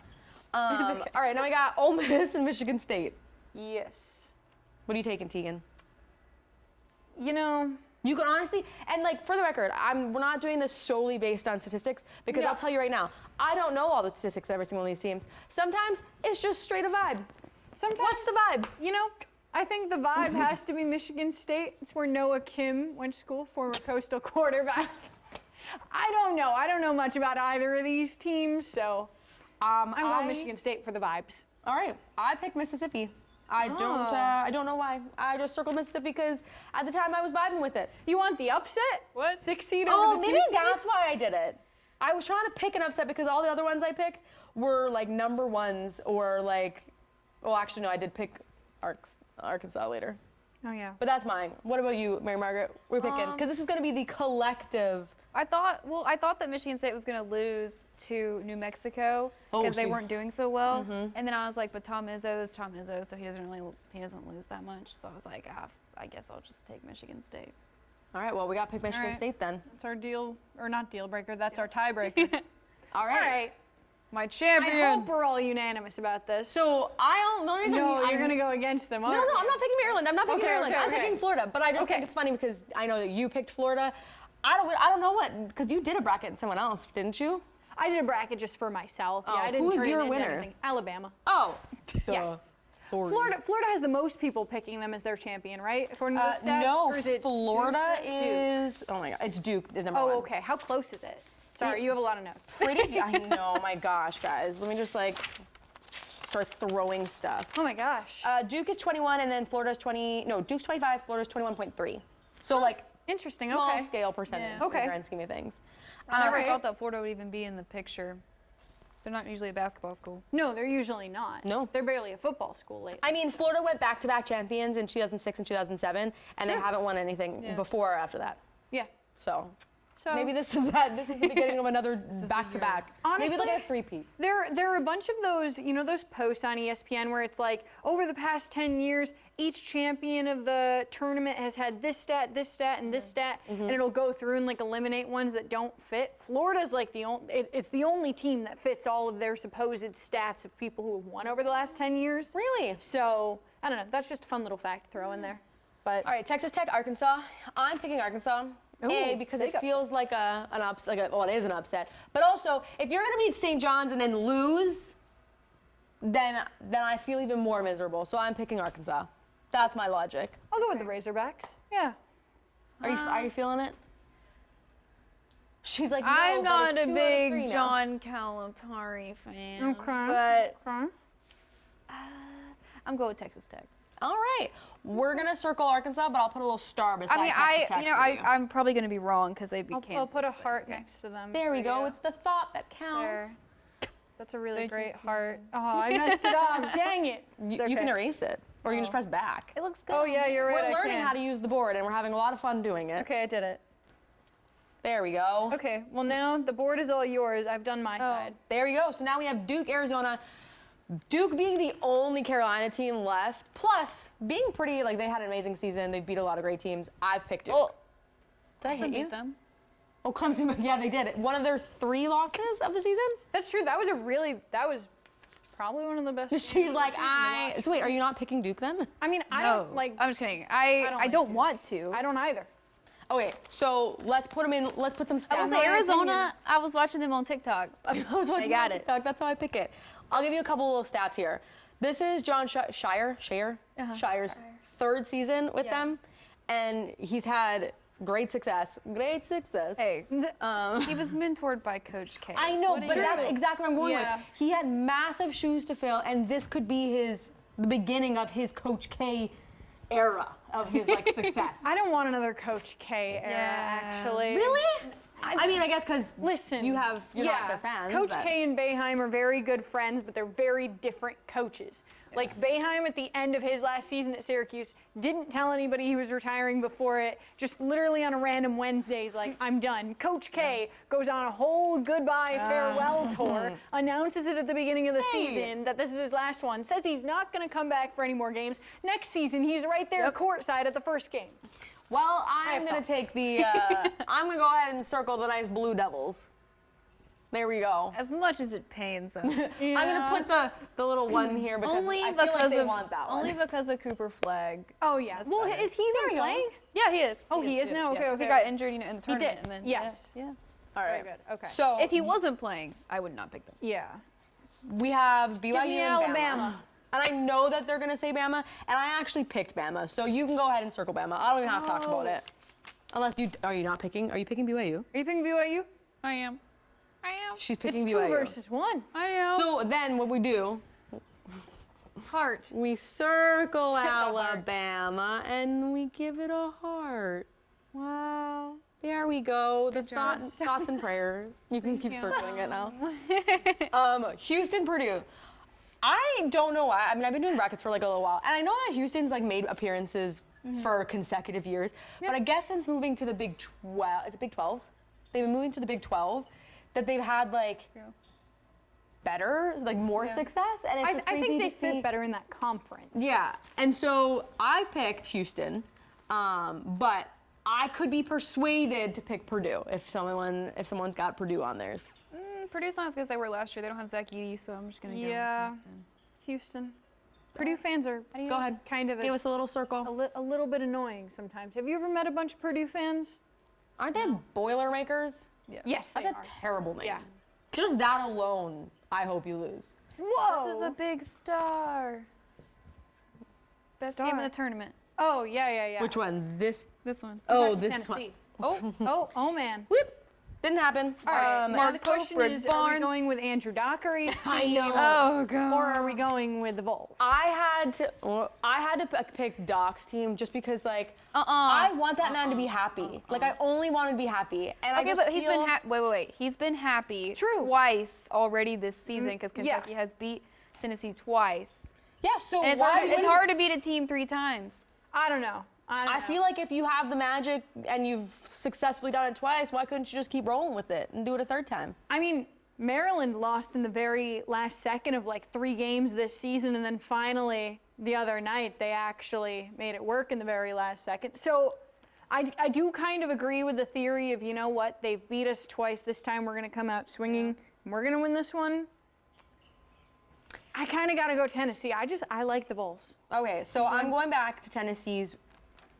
okay. All right, now we got Ole Miss and Michigan State. Yes. What are you taking, Tegan? You know, You can honestly, and like for the record, we're not doing this solely based on statistics because No. I'll tell you right now, I don't know all the statistics of every single one of these teams. Sometimes it's just straight a vibe. sometimes. What's the vibe? You know, I think the vibe has to be Michigan State. It's where Noah Kim went to school, former Coastal quarterback. I don't know. I don't know much about either of these teams, so I'm going Michigan State for the vibes. All right, I picked Mississippi. I don't know why. I just circled Mississippi because at the time I was vibing with it. You want the upset? What? 6 seed Oh, over the 2 maybe seed? that's why I did it. I was trying to pick an upset because all the other ones I picked were like number ones or like, well, actually no, I did pick Arkansas later. Oh yeah. But that's mine. What about you, Mary Margaret? We're picking because this is going to be the collective. I thought that Michigan State was going to lose to New Mexico because they see. weren't doing so well. And then I was like, but Tom Izzo is Tom Izzo, so he doesn't lose that much. So I was like, I guess I'll just take Michigan State. All right, well, we got to pick Michigan right. State then. That's our deal, or not deal breaker, that's our tiebreaker. All All right. right. My I champion. hope we're all unanimous about this. So the only reason no, I'm you're going to go against them. No, I'm not picking Maryland. I'm not picking Okay, Maryland. okay, I'm okay. picking Florida. But I just think Okay. it's funny because I know that you picked Florida. I don't know what, because you did a bracket and someone else, didn't you? I did a bracket just for myself. Oh, Yeah, I didn't who's turn your it into winner? anything. Alabama. Oh. Yeah. Sorry. Florida has the most people picking them as their champion, right? According to the stats? No, Or is it Florida Duke? is, oh my God, it's Duke is number one. Oh, okay. How close is it? Sorry, you have a lot of notes. Pretty, I know, my gosh, guys. Let me just like start throwing stuff. Oh my gosh. Duke is 21 and then Florida's 20, no, Duke's 25, Florida's 21.3. So like Interesting. small Okay. scale percentage Yeah. in Okay. the grand scheme of things. I never Alright. thought that Florida would even be in the picture. They're not usually a basketball school. No, they're usually not. No. They're barely a football school lately. I mean, Florida went back-to-back champions in 2006 and 2007, and they Sure. haven't won anything Yeah. before or after that. Yeah. So So maybe this is that. This is the beginning of another back-to-back. Maybe like a Honestly, three-peat. there are a bunch of those, those posts on ESPN where it's like, over the past 10 years, each champion of the tournament has had this stat, and this stat, and it'll go through and like eliminate ones that don't fit. Florida's like it's the only team that fits all of their supposed stats of people who have won over the last 10 years. Really? So, I don't know, that's just a fun little fact to throw in there. But All right, Texas Tech, Arkansas. I'm picking Arkansas. A, Ooh, because big it feels like an upset, well, it is an upset. But also, if you're going to beat St. John's and then lose, then I feel even more miserable. So I'm picking Arkansas. That's my logic. I'll go with the Razorbacks. Yeah. Are you feeling it? She's like, no, I'm but not it's a 2 out of big 3 now. John Calipari fan. Okay. But Okay. I'm going with Texas Tech. All right, we're gonna circle Arkansas, but I'll put a little star beside Texas Tech. for you. I'm probably going to be wrong because they beat I'll Kansas. put a but it's heart okay. next to them. There we for go. you. It's the thought that counts. There. That's a really Thank you, great Tina. heart. Oh, I messed it up. Dang it. You, It's you can okay. erase it, or you can just press back. It looks good. Oh, yeah, you're right. We're I learning can. how to use the board, and we're having a lot of fun doing it. Okay, I did it. There we go. Okay, well, now the board is all yours. I've done my side. There we go. So now we have Duke, Arizona. Duke being the only Carolina team left, plus being pretty, like they had an amazing season. They beat a lot of great teams. I've picked Duke. Oh, Did I hit Clemson you? beat them. Oh, Clemson. Yeah, they did. One of their 3 losses of the season. That's true. That was probably one of the best. She's games like, of the season to watch. So wait, are you not picking Duke then? I mean, I No, don't like. I'm just kidding. don't I like don't Duke. want to. I don't either. Okay, so let's put them in. Let's put some stats. I was on in our Arizona. opinion. I was watching them on TikTok. I was watching They got on it. TikTok. That's how I pick it. I'll give you a couple little stats here. This is John Shire's 3rd season with Yeah. them, and he's had great success. Great success. Hey, he was mentored by Coach K. I know, What do but you that's do? exactly what I'm going Yeah. with. He had massive shoes to fill, and this could be the beginning of his Coach K era of his success. I don't want another Coach K era, Yeah. actually. Really? I mean, I guess because Listen, you're not their fans. Coach but- K and Boeheim are very good friends, but they're very different coaches. Like Boeheim at the end of his last season at Syracuse didn't tell anybody he was retiring before it. Just literally on a random Wednesday, he's like, "I'm done." Coach K goes on a whole goodbye farewell tour, announces it at the beginning of the season that this is his last one. Says he's not going to come back for any more games. Next season, he's right there courtside at the first game. Well, I'm have going to thoughts. take the, I'm going to go ahead and circle the nice Blue Devils. There we go. As much as it pains us. I'm gonna put the little one here because only I feel because like they of want that one. only because of Cooper Flag. Oh yeah. That's Well, better. is he even playing? Yeah, he is. Oh, he is now? Okay, okay. He got injured, in the He tournament, did. and then Yes. yeah. All right. Very good. Okay. So If he wasn't playing, I would not pick them. Yeah. we have BYU Give me and Alabama. Bama. And I know that they're gonna say Bama, and I actually picked Bama, so you can go ahead and circle Bama. I don't even have to talk about it. Unless are you not picking? Are you picking BYU? Are you picking BYU? I am. She's It's picking 2 BYU. versus 1. I am. So then what we do, Heart. we circle Alabama and we give it a heart. Wow. There we go. The job. thoughts and prayers. You can keep circling it now. Houston, Purdue. I don't know why. I mean, I've been doing brackets for like a little while, and I know that Houston's like made appearances for consecutive years. But I guess since moving to the Big 12, it's Big 12. They've been moving to the Big 12. That they've had like better, like more success, and it's just I crazy think they to see. fit better in that conference. Yeah, and so I've picked Houston, but I could be persuaded to pick Purdue if someone's got Purdue on theirs. Purdue's not as good as they were last year. They don't have Zach Edey, so I'm just gonna go Yeah. with Houston. Houston. Purdue fans are Go ahead, kind of give us a little circle. a little bit annoying sometimes. Have you ever met a bunch of Purdue fans? Aren't they Boilermakers? Yeah. Yes, they That's are. a terrible name. Yeah. Just that alone, I hope you lose. Whoa. This is a big star. Best game Star. of the tournament. Oh, yeah. Which one? This? This one. Oh, Kentucky, this one. Tennessee. Oh, Oh man. Whoop! Didn't happen. All right. Now the Mark question Copeland, is, are we Barnes. going with Andrew Dockery's I team, know. oh god. or are we going with the Vols? I had to pick Doc's team just because like I want that man to be happy. Like I only want him to be happy, and I Okay, just but he's feel, been wait. He's been happy True. twice already this season because yeah. Kentucky has beat Tennessee twice. yeah. So And why it's wouldn't- hard to beat a team 3 times. I don't know. I feel like if you have the magic and you've successfully done it twice, why couldn't you just keep rolling with it and do it a third time? I mean, Maryland lost in the very last second of like 3 games this season, and then finally the other night they actually made it work in the very last second. So I do kind of agree with the theory of, you know what, they've beat us twice. This time we're going to come out swinging and we're going to win this one. I kind of got to go Tennessee. I like the Vols. Okay, so I'm going back to Tennessee's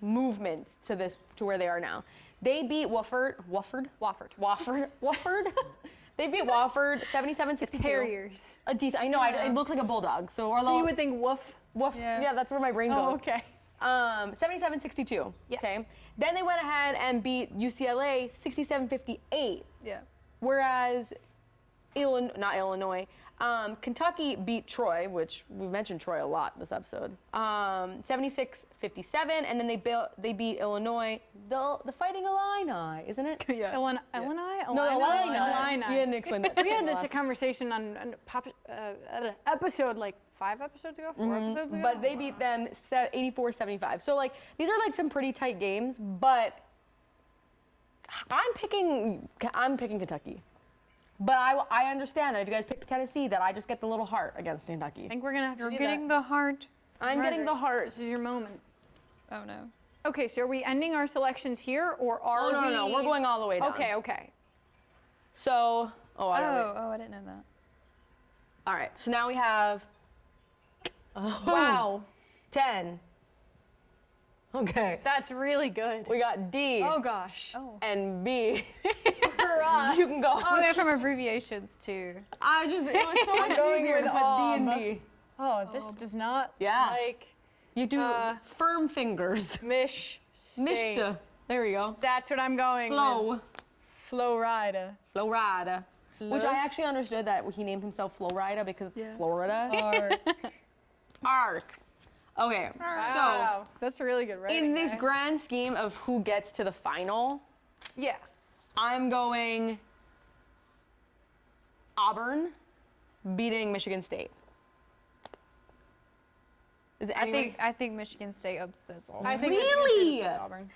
movement to where they are now. They beat Wofford. They beat Wofford 77-62. Terriers. A decent. I know. It looked like a bulldog. So So you would think woof. Woof. Yeah. Yeah, that's where my brain goes. Oh, okay. 77-62. Yes. Okay. Then they went ahead and beat UCLA 67-58. Yeah. Whereas Kentucky beat Troy, which we mentioned Troy a lot this episode. 76-57, and then they beat Illinois, the Fighting Illini, isn't it? Yeah. Illini? No, Illini. Illini. You didn't explain that. We had this conversation on at an episode like 5 episodes ago, 4 episodes ago. But they beat them 84-75. So like these are like some pretty tight games, but I'm picking Kentucky. But I understand that if you guys pick Tennessee, that I just get the little heart against Kentucky. I think we're gonna have to You're do getting that. the heart. I'm getting the heart. This is your moment. Oh no. Okay, so are we ending our selections here, or are Oh, we? no, we're going all the way down. Okay. So, I didn't know that. all right. So now we have Wow, 10. Okay. that's really good. We got D Oh gosh. Oh. and B. Hurrah. You can go. We went from abbreviations to. It was so much going easier to with put D and Om. D. Oh, this does not Yeah. like You do firm fingers. Mish. Mishta. There we go. That's what I'm going with. Flo. Florida. Florida. Which I actually understood that he named himself Florida because it's Florida. Arc. Okay, Wow, that's really good so writing. in this guys. grand scheme of who gets to the final, Yeah. I'm going Auburn beating Michigan State. Is it anybody? I think Michigan State upsets all. I think Really? It's Auburn.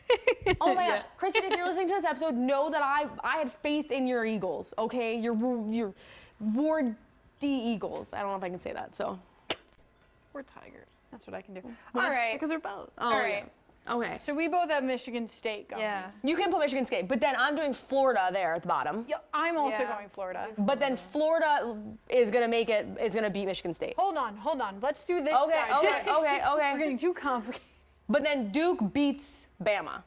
Oh my gosh, Kristen, if you're listening to this episode, know that I had faith in your Eagles. Okay, your Ward D Eagles. I don't know if I can say that. So We're Tigers. That's what I can do. All right. Because we're both. Oh, All right. Okay. So we both have Michigan State going. Yeah. You can put Michigan State, but then I'm doing Florida there at the bottom. Yeah, I'm also Yeah. going Florida. But then Florida is gonna beat Michigan State. Hold on. Let's do this Okay, side. okay, first. okay, okay. We're getting too complicated. But then Duke beats Bama.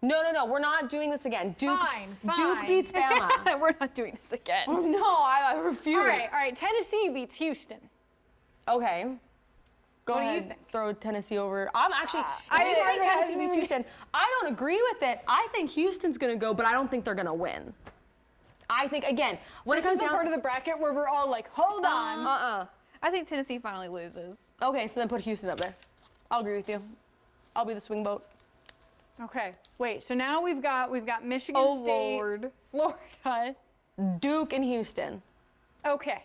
No, we're not doing this again. Duke Fine. beats Bama. We're not doing this again. No, I refuse. All right. Tennessee beats Houston. Okay. Go What do you ahead. think? Throw Tennessee over. I'm actually. I you say agree. Tennessee beats Houston. I don't agree with it. I think Houston's gonna go, but I don't think they're gonna win. I think again when This it is comes the down. part of the bracket where we're all like, hold on. I think Tennessee finally loses. Okay, so then put Houston up there. I'll agree with you. I'll be the swing vote. Okay. Wait. So now we've got Michigan State, Lord. Florida. Duke and Houston. Okay.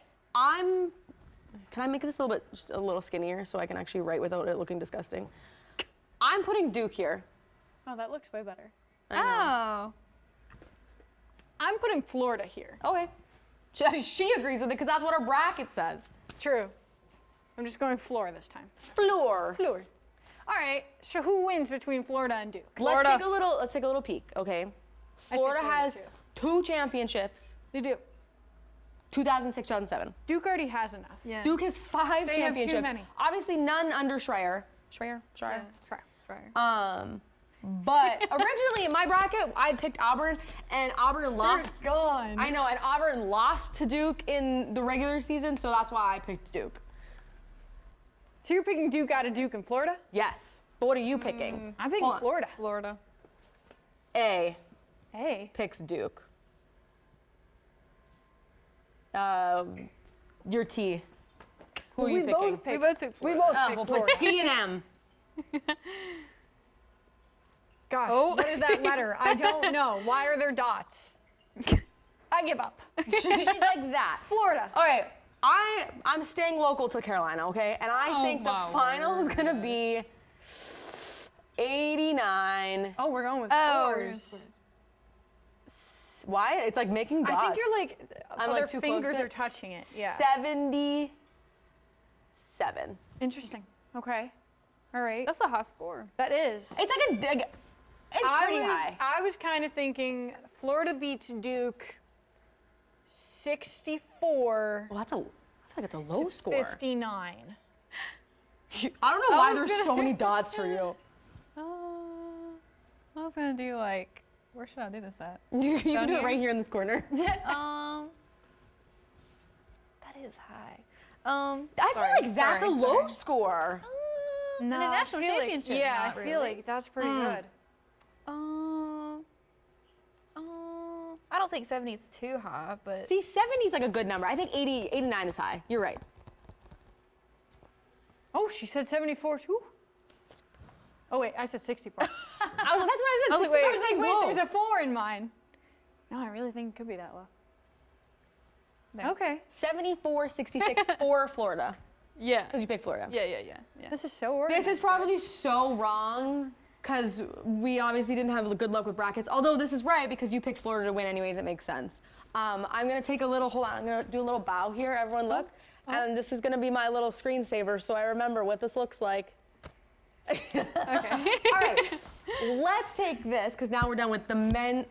Can I make this a little skinnier so I can actually write without it looking disgusting? I'm putting Duke here. Oh, that looks way better. Oh. I'm putting Florida here. Okay. She agrees with it because that's what our bracket says. True. I'm just going Florida this time. Floor. Florida. All right. So who wins between Florida and Duke? Let's take a little peek, okay? Florida has too. 2 championships, They do. 2006, 2007. Duke already has enough. Yeah. Duke has 5 They have too championships. many. Obviously none under Schreier. Schreier? Try. Fire. But originally in my bracket, I picked Auburn, and Auburn lost. Gone. I know, and Auburn lost to Duke in the regular season, so that's why I picked Duke. So you're picking Duke out of Duke in Florida? Yes. But what are you picking? I'm picking Hold on. Florida. Florida. A Hey. picks Duke. Your T. Who are you picking? We both picked We Florida. both Oh, picked we'll Florida. put T and M. Gosh, Oh. what is that letter? I don't know. Why are there dots? I give up. She's like that. Florida. Okay, I'm staying local to Carolina, okay? And I think the my final is gonna be 89. Oh, we're going with Oh. scores. Why? It's like making dots. I think you're like, I'm, other like, too close fingers to are it. touching it. Yeah. 77. Interesting. Okay. All right. That's a high score. That is. It's like it's pretty high. I was kind of thinking Florida beats Duke 64 Well, I feel like it's a low score. 59. I don't know why was there's so many dots for you. I was gonna do like, where should I do this at? You can do it here? right here in this corner. That is high. I feel like that's a low score. In a national I feel championship. Like, yeah, not I feel really. like that's pretty good. I don't think 70 is too high, but See, 70 is like a good number. I think 80, 89 is high. You're right. Oh, she said 74 too. Oh wait, I said 64. I was like, that's what I said. I was like, 64 I was like, is wait, low. there's a 4 in mine. No, I really think it could be that low. No. Okay. 74, 66 for Florida. yeah. Because you picked Florida. Yeah. This is so organized. This is probably so wrong because we obviously didn't have good luck with brackets. Although this is right because you picked Florida to win anyways, it makes sense. I'm gonna take a little, hold on, I'm gonna do a little bow here, everyone look. And this is gonna be my little screensaver so I remember what this looks like. Okay. All right, let's take this because now we're done with the men.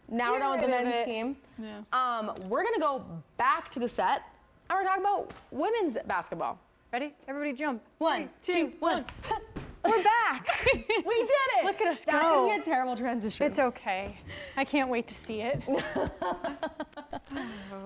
Now we're done with the rid of men's it. team. Yeah. We're gonna go back to the set and we're talking about women's basketball. Ready? Everybody jump. 1, 2, 1. We're back. We did it. Look at us That's go. gonna be a terrible transition. It's okay. I can't wait to see it.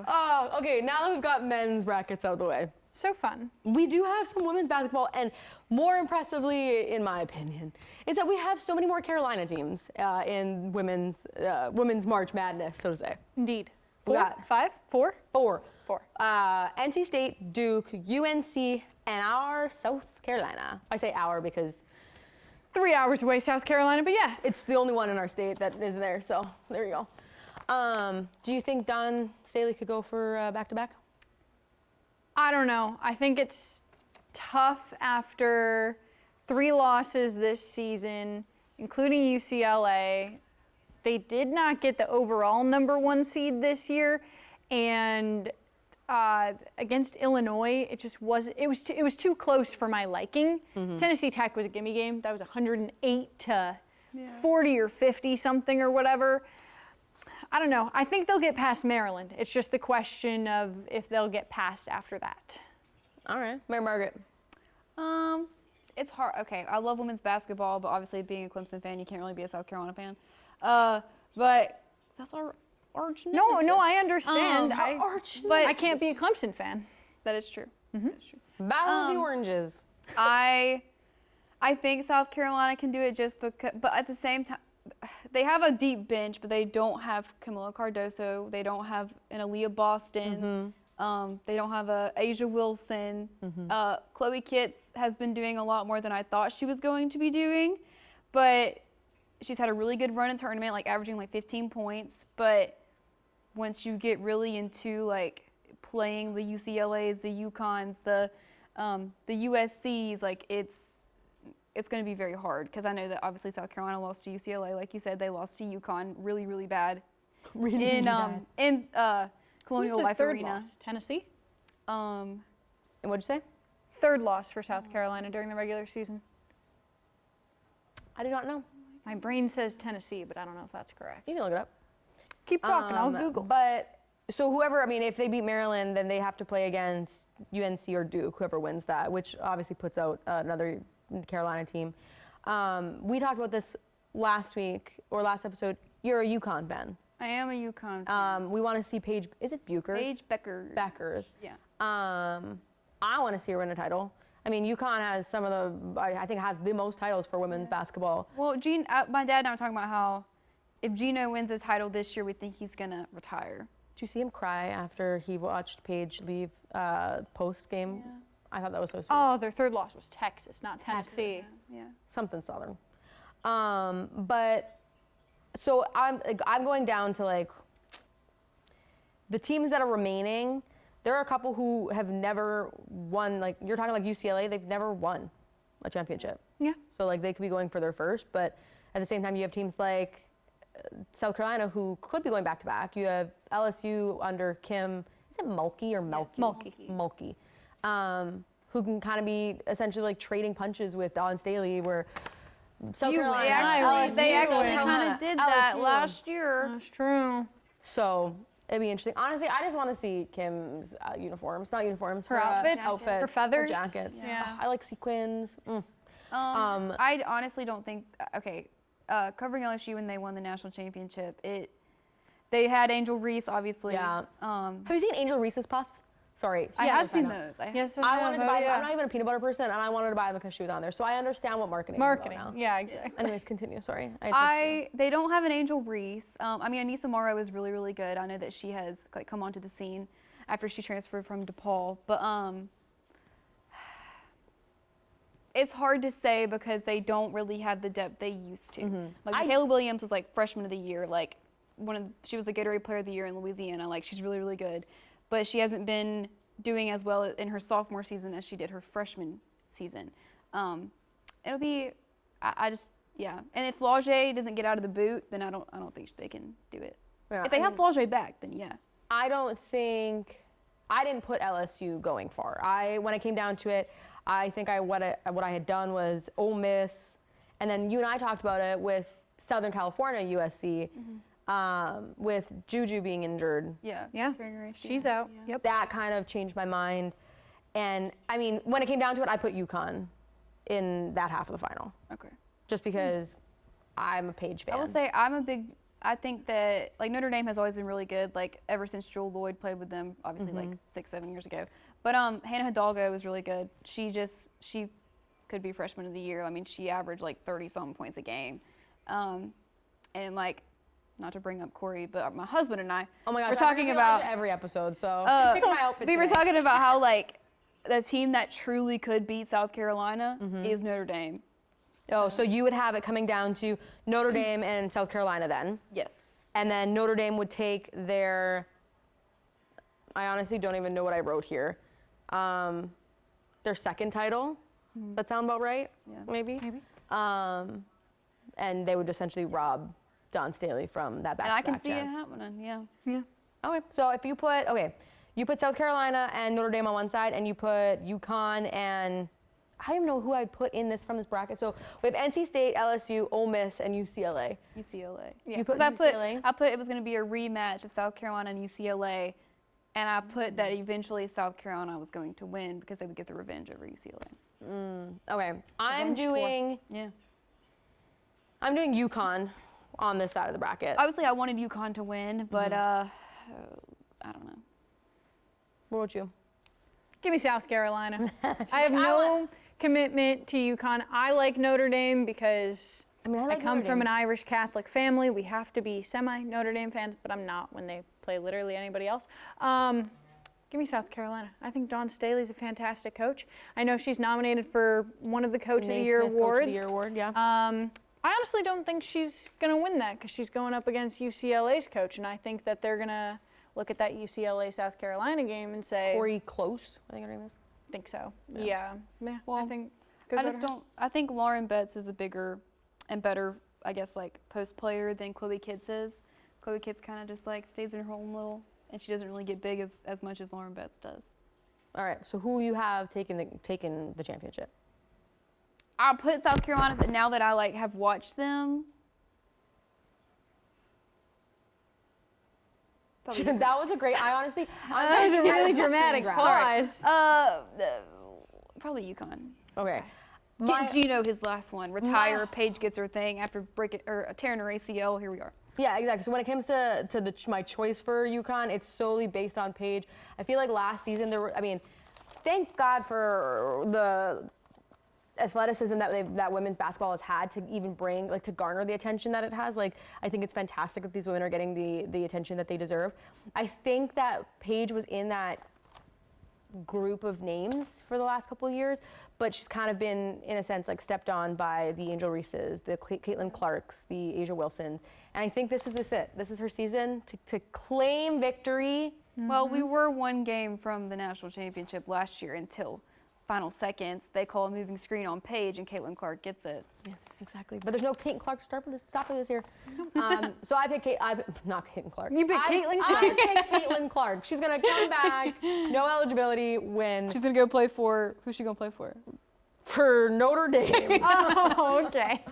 Oh, okay. Now that we've got men's brackets out of the way, So fun. we do have some women's basketball, and more impressively, in my opinion, is that we have so many more Carolina teams in women's March Madness, so to say. Indeed. We 4, got 5, 4, 4. 4. NC State, Duke, UNC, and our South Carolina. I say our because 3 hours away, South Carolina, but yeah. it's the only one in our state that is there, so there you go. Do you think Don Staley could go for back-to-back? I don't know. I think it's tough after 3 losses this season, including UCLA. They did not get the overall #1 seed this year, and against Illinois, it was too close for my liking. Tennessee Tech was a gimme game. That was 108 to 40 or 50 something or whatever. I don't know. I think they'll get past Maryland. It's just the question of if they'll get past after that. All right, Margaret. It's hard. Okay, I love women's basketball, but obviously being a Clemson fan, you can't really be a South Carolina fan. But that's our arch nemesis. No, I understand. but I can't be a Clemson fan. that is true. That is true. Battle of the Oranges. I think South Carolina can do it just because, but at the same time, they have a deep bench, but they don't have Camila Cardoso. They don't have an Aaliyah Boston. They don't have a Asia Wilson. Chloe Kitts has been doing a lot more than I thought she was going to be doing, but she's had a really good run in tournament, like averaging like 15 points. But once you get really into like playing the UCLAs, the UConns, the USCs, like it's going to be very hard because I know that obviously South Carolina lost to UCLA, like you said, they lost to UConn really, really bad. In Colonial Who's the Life third Arena. loss? Tennessee? And what'd you say? Third loss for South Carolina during the regular season. I do not know. My brain says Tennessee, but I don't know if that's correct. You can look it up. Keep talking, I'll Google. But so whoever, I mean, if they beat Maryland, then they have to play against UNC or Duke, whoever wins that, which obviously puts out another Carolina team. We talked about this last week or last episode. You're a UConn fan. I am a UConn fan. We want to see Paige. Is it Buchers? Paige Beckers. Beckers. Yeah. I want to see her win a title. I mean, UConn has some of the, I think, has the most titles for women's basketball. Well, my dad and I were talking about how if Gino wins his title this year, we think he's going to retire. Did you see him cry after he watched Paige leave post game? Yeah. I thought that was so sweet. Oh, their third loss was Texas, not Tennessee. Yeah. Something Southern. But so I'm going down to like the teams that are remaining. There are a couple who have never won. Like you're talking like UCLA, they've never won a championship. Yeah. So like they could be going for their first, but at the same time you have teams like South Carolina who could be going back to back. You have LSU under Kim. Is it Mulkey or Melky? Mulkey. Mulkey. Who can kind of be essentially like trading punches with Dawn Staley, where South Carolina. They actually LSU, kind of did that LSU. last year. That's true. So it'd be interesting. Honestly, I just want to see Kim's uniforms, not uniforms, Her outfits, outfits, her feathers, jackets. Yeah. I like sequins. I honestly don't think. Covering LSU when they won the national championship, they had Angel Reese, obviously. Yeah. Have you seen Angel Reese's Puffs? Sorry. I have seen those. Yes, I wanted to buy them. I'm not even a peanut butter person, and I wanted to buy them because she was on there. So I understand what marketing is about now. Yeah, exactly. Anyways, continue. Sorry. They don't have an Angel Reese. I mean, Anissa Morrow is really, really good. I know that she has like come onto the scene after she transferred from DePaul, but it's hard to say because they don't really have the depth they used to. Like Michaela Williams was like freshman of the year, like she was the Gatorade Player of the Year in Louisiana. Like she's really, really good, but she hasn't been doing as well in her sophomore season as she did her freshman season. It'll be, I just, yeah. And if Flau'jae doesn't get out of the boot, then I don't think they can do it. Yeah, if they have Flau'jae back, then yeah. I didn't put LSU going far. When it came down to it, I think what I had done was Ole Miss, and then you and I talked about it with Southern California, USC, with Juju being injured. Yeah. She's out. Yeah. Yep. That kind of changed my mind. And I mean, when it came down to it, I put UConn in that half of the final. Okay. Just because I'm a Paige fan. I will say I think that like Notre Dame has always been really good, like ever since Jewel Lloyd played with them, obviously like 6-7 years ago. But Hannah Hidalgo was really good. She could be freshman of the year. I mean, she averaged like 30-something points a game. And like, not to bring up Corey, but my husband and I were talking about every episode. So we were talking about how like the team that truly could beat South Carolina is Notre Dame. Oh, so you would have it coming down to Notre Dame and South Carolina then? Yes. And then Notre Dame would take I honestly don't even know what I wrote here. Their second title. Does that sound about right? Yeah. Maybe. And they would essentially rob Dawn Staley from that back. And I can see it happening. Yeah. Yeah. Okay. So if you put You put South Carolina and Notre Dame on one side, and you put UConn and I don't even know who I'd put in this from this bracket. So we have NC State, LSU, Ole Miss, and UCLA. UCLA. Yeah. You put UCLA? I put it was going to be a rematch of South Carolina and UCLA, and I put that eventually South Carolina was going to win because they would get the revenge over UCLA. Okay, I'm doing UConn on this side of the bracket. Obviously, I wanted UConn to win, but I don't know. What about you? Give me South Carolina. I have no commitment to UConn. I like Notre Dame because I come from an Irish Catholic family. We have to be semi-Notre Dame fans, but I'm not when they play literally anybody else. Give me South Carolina. I think Dawn Staley's a fantastic coach. I know she's nominated for one of the Coach of the Year awards. Coach of the Year award, yeah. I honestly don't think she's going to win that because she's going up against UCLA's coach, and I think that they're going to look at that UCLA-South Carolina game and say... Corey Close, I think her name is. I think so. Yeah. Well, I think... I think Lauren Betts is a bigger and better, I guess, like, post player than Chloe Kitts is. Chloe Kitts kind of just, like, stays in her own little... And she doesn't really get big as much as Lauren Betts does. All right, so who you have taken the championship? I'll put South Carolina, but now that I have watched them, that was a great. That was a really dramatic pause. Probably UConn. Okay. Get Gino his last one. Retire. Paige gets her thing after tearing her ACL. Here we are. Yeah, exactly. So when it comes to my choice for UConn, it's solely based on Paige. I feel like last season thank God for the athleticism that women's basketball has had to even bring, to garner the attention that it has. I think it's fantastic that these women are getting the attention that they deserve. I think that Paige was in that group of names for the last couple of years, but she's kind of been, in a sense, stepped on by the Angel Reeses, the Caitlin Clarks, the Asia Wilsons. And I think this is it. This is her season to claim victory. Well, we were one game from the national championship last year until final seconds. They call a moving screen on Paige, and Caitlin Clark gets it. Yeah, exactly. But there's no Caitlin Clark to stop this year. So I picked not Caitlin Clark. You picked Caitlin Clark. I picked Caitlin Clark. She's gonna come back, no eligibility, win. She's gonna go play for who's she gonna play for? For Notre Dame. Oh, okay.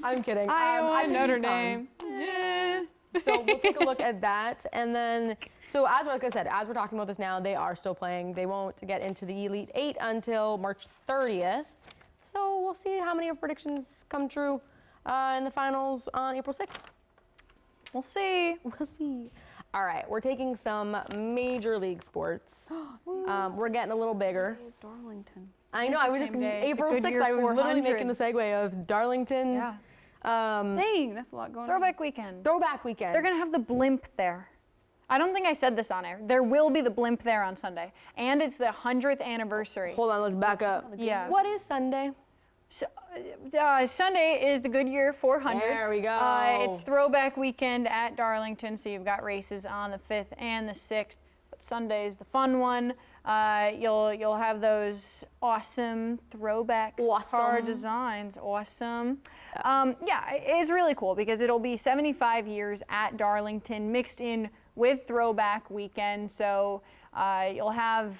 I'm kidding. I Notre Dame. Yeah. So we'll take a look at that, and then like I said, as we're talking about this now, they are still playing. They won't get into the Elite Eight until March 30th. So we'll see how many of predictions come true in the finals on April 6th. We'll see. We'll see. All right, we're taking some major league sports. We're getting a little bigger. It's Darlington. I know. I was just April 6th. I was literally making the segue of Darlington's. Yeah. Dang, that's a lot going on. Throwback weekend. They're gonna have the blimp there. I don't think I said this on air. There will be the blimp there on Sunday, and it's the 100th anniversary. Hold on, let's back up. Yeah. What is Sunday? So, Sunday is the Goodyear 400. There we go. It's throwback weekend at Darlington, so you've got races on the 5th and the 6th. But Sunday is the fun one. You'll have those awesome throwback car designs. Awesome. Yeah, it's really cool because it'll be 75 years at Darlington mixed in with throwback weekend. So you'll have,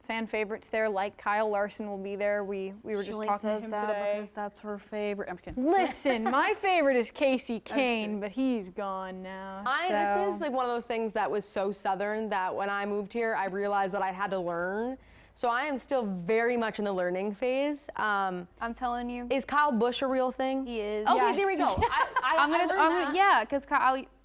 fan favorites there, like Kyle Larson will be there. We were just talking to him today. Because that's her favorite. I'm kidding. Listen, my favorite is Casey Kane, but he's gone now. This is one of those things that was so Southern that when I moved here, I realized that I had to learn. So I am still very much in the learning phase. I'm telling you. Is Kyle Busch a real thing? He is. Okay, yes. there we go. Because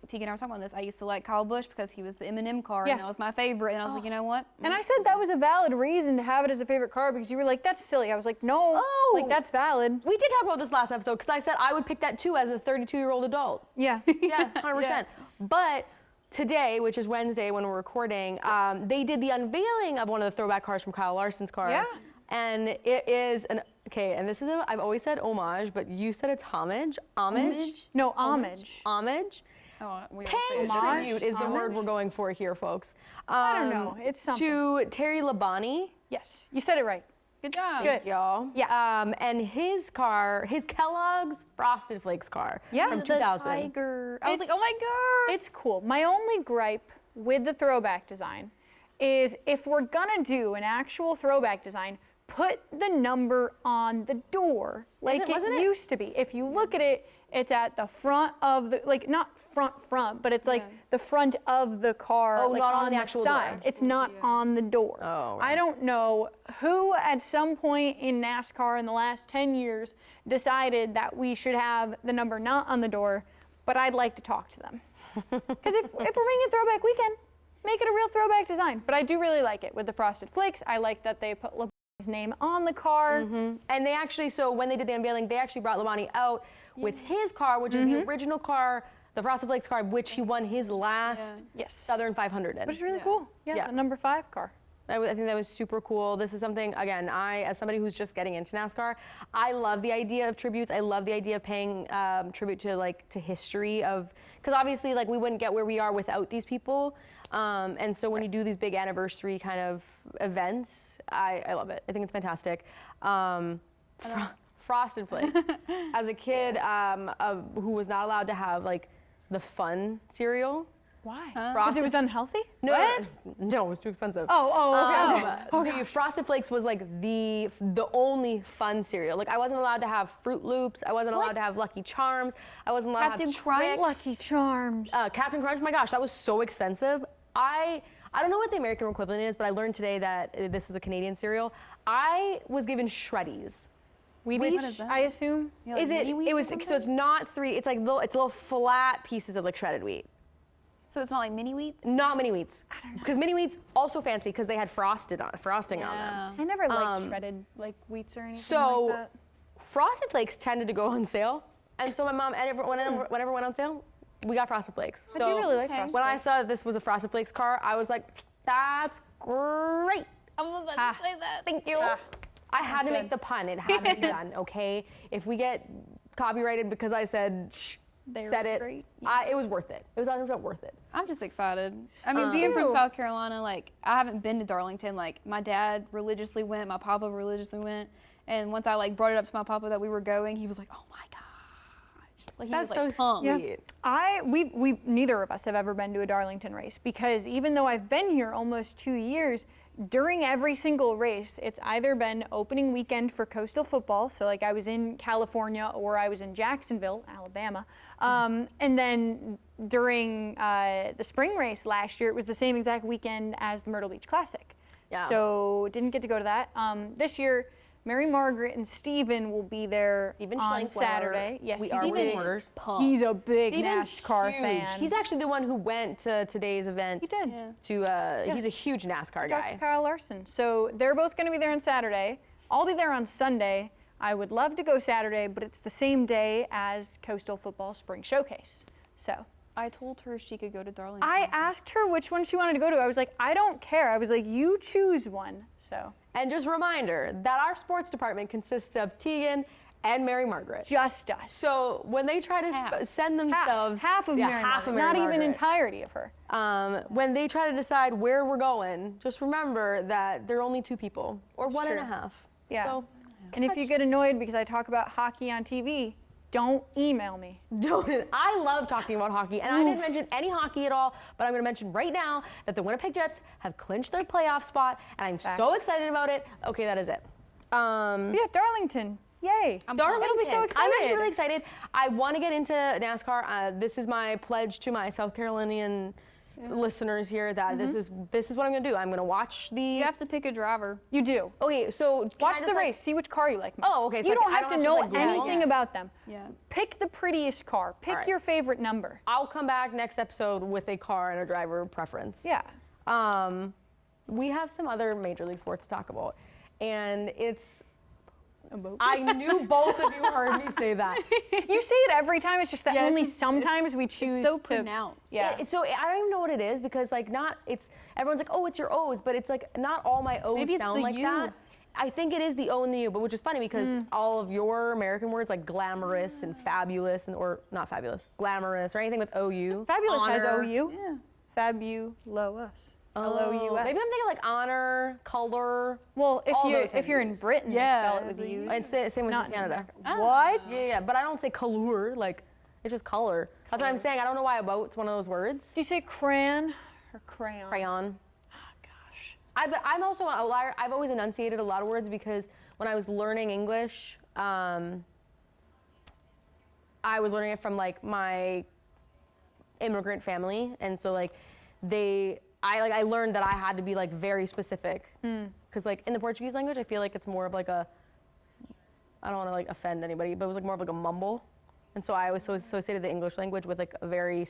Tegan and I were talking about this. I used to like Kyle Busch because he was the M&M car, and that was my favorite. And I was like, you know what? And I said that was a valid reason to have it as a favorite car because you were like, that's silly. I was like, no, that's valid. We did talk about this last episode because I said I would pick that too as a 32-year-old adult. Yeah. Yeah, 100%. Yeah. But today, which is Wednesday when we're recording, they did the unveiling of one of the throwback cars from Kyle Larson's car. Yeah. And it is and this is I've always said homage, but you said it's homage. Homage? No, homage. Homage. Oh, Paying tribute is the word we're going for here, folks. I don't know. It's something. To Terry Labonte. Yes, you said it right. Good job. Good. Y'all. Yeah. And his car, his Kellogg's Frosted Flakes car from 2000. The tiger. I was like, oh my God. It's cool. My only gripe with the throwback design is if we're gonna do an actual throwback design, put the number on the door like Wasn't it it? used to be. If you look at it, it's at the front of the, like not front, but it's like the front of the car, Oh, like not on on the the actual side. door. It's not on the door. Oh, I don't know who at some point in NASCAR in the last 10 years decided that we should have the number not on the door, but I'd like to talk to them. Because if we're making throwback weekend, make it a real throwback design. But I do really like it with the frosted flakes. I like that they put LeBron's name on the car. And they actually, so when they did the unveiling, they actually brought Labonte out with his car, which is the original car, the Frosted Flakes car, which he won his last Yes. Southern 500 in. Which is really cool. Yeah, the number 5 car. I think that was super cool. This is something, again, as somebody who's just getting into NASCAR, I love the idea of tributes. I love the idea of paying tribute to history of, because obviously like we wouldn't get where we are without these people. And so when you do these big anniversary kind of events, I love it. I think it's fantastic. Frosted Flakes. As a kid who was not allowed to have like the fun cereal. Why? Because it was unhealthy? No, no, it was too expensive. Okay. The Frosted Flakes was like the only fun cereal. Like I wasn't allowed to have Fruit Loops. I wasn't allowed to have Lucky Charms. I wasn't allowed Captain to have Crunch? Trix. Lucky Charms. Captain Crunch. My gosh, that was so expensive. I don't know what the American equivalent is, but I learned today that this is a Canadian cereal. I was given Shreddies. Wheaties, I assume. Yeah, like Is it? mini wheats It or was. something? So it's not three. It's like little flat pieces of like shredded wheat. So it's not like mini wheats? Not mini wheats. Because mini wheats also fancy because they had frosting on them. Yeah. I never liked shredded like wheats or anything So, like that. Frosted Flakes tended to go on sale, and so my mom, whenever went on sale, we got Frosted Flakes. I do really like Frosted when I Flakes. saw that this was a Frosted Flakes car, I was like, "That's great! I was about to say that. Thank you." I had to make the pun. It had to be done. Okay, if we get copyrighted because I said They said were it, great. it was worth it. It was 100% worth it. I'm just excited. I mean, being from South Carolina, like, I haven't been to Darlington. Like, my dad religiously went, my papa religiously went. And once I, like, brought it up to my papa that we were going, he was like, oh my gosh. Like, he That's was, like, so pumped. sweet. We neither of us have ever been to a Darlington race because even though I've been here almost 2 years, during every single race, it's either been opening weekend for coastal football, so like I was in California or I was in Jacksonville, Alabama, and then during the spring race last year, it was the same exact weekend as the Myrtle Beach Classic. Yeah. So didn't get to go to that. This year, Mary Margaret and Steven will be there Steven on Schlenkwetter. Saturday. Yes, We he's are a big- reporters. Pumped. He's a big Steven's NASCAR huge. fan. He's actually the one who went to today's event. He did. Yeah. He's a Yes. huge NASCAR Talked to guy. Kyle Larson. So they're both going to be there on Saturday. I'll be there on Sunday. I would love to go Saturday, but it's the same day as Coastal Football Spring Showcase. So I told her she could go to Darlington. I asked her which one she wanted to go to. I was like, I don't care. I was like, you choose one. So And just a reminder that our sports department consists of Tegan and Mary Margaret. just us. So when they try to Half. send themselves half of Mary half Margaret, of Mary not even Margaret. entirety of her. When they try to decide where we're going, just remember that there are only 2 people or one and a true. half. Yeah. So And if you get annoyed because I talk about hockey on TV, don't email me. I love talking about hockey, and I didn't mention any hockey at all, but I'm going to mention right now that the Winnipeg Jets have clinched their playoff spot, and I'm so Facts. excited about it. Okay, that is it. Yeah, Darlington. Yay. Darlington. It'll be so excited. I'm actually really excited. I want to get into NASCAR. This is my pledge to my South Carolinian listeners here that this is what I'm going to do. I'm going to watch the. You have to pick a driver. You do. Okay, so can I Watch just, the like- race. See which car you like most. Oh, okay, so you I don't don't have to have to, know like, Google? anything Yeah. about them. Yeah. Pick the prettiest car. Pick right. your favorite number. I'll come back next episode with a car and a driver preference. Yeah. We have some other Major League sports to talk about, and it's. I knew both of you heard me say that. You say it every time. It's just that Yeah, it's only just- sometimes we choose so to. pronounced. Yeah. So I don't even know what it is because like everyone's like, oh, it's your O's, but it's like not all my O's Maybe it's sound the like U. that. I think it is the O and the U, but which is funny because all of your American words like glamorous and fabulous or not fabulous, glamorous or anything with OU. Fabulous has honor. OU. Yeah. Fabulous. L-O-U-S. Maybe I'm thinking like honor, color. Well, all those if you're in things. Britain, Yeah, they spell it with they U's. And same with Not in Canada. America. What? Yeah, but I don't say color. Like it's just color. That's what I'm saying. I don't know why about's one of those words. Do you say crayon or crayon? Crayon. I'm also a liar. I've always enunciated a lot of words because when I was learning English, I was learning it from like my immigrant family, and so like I learned that I had to be like very specific because like in the Portuguese language, I feel like it's more of like a, I don't want to like offend anybody, but it was like more of like a mumble, and so I always so associated the English language with like a very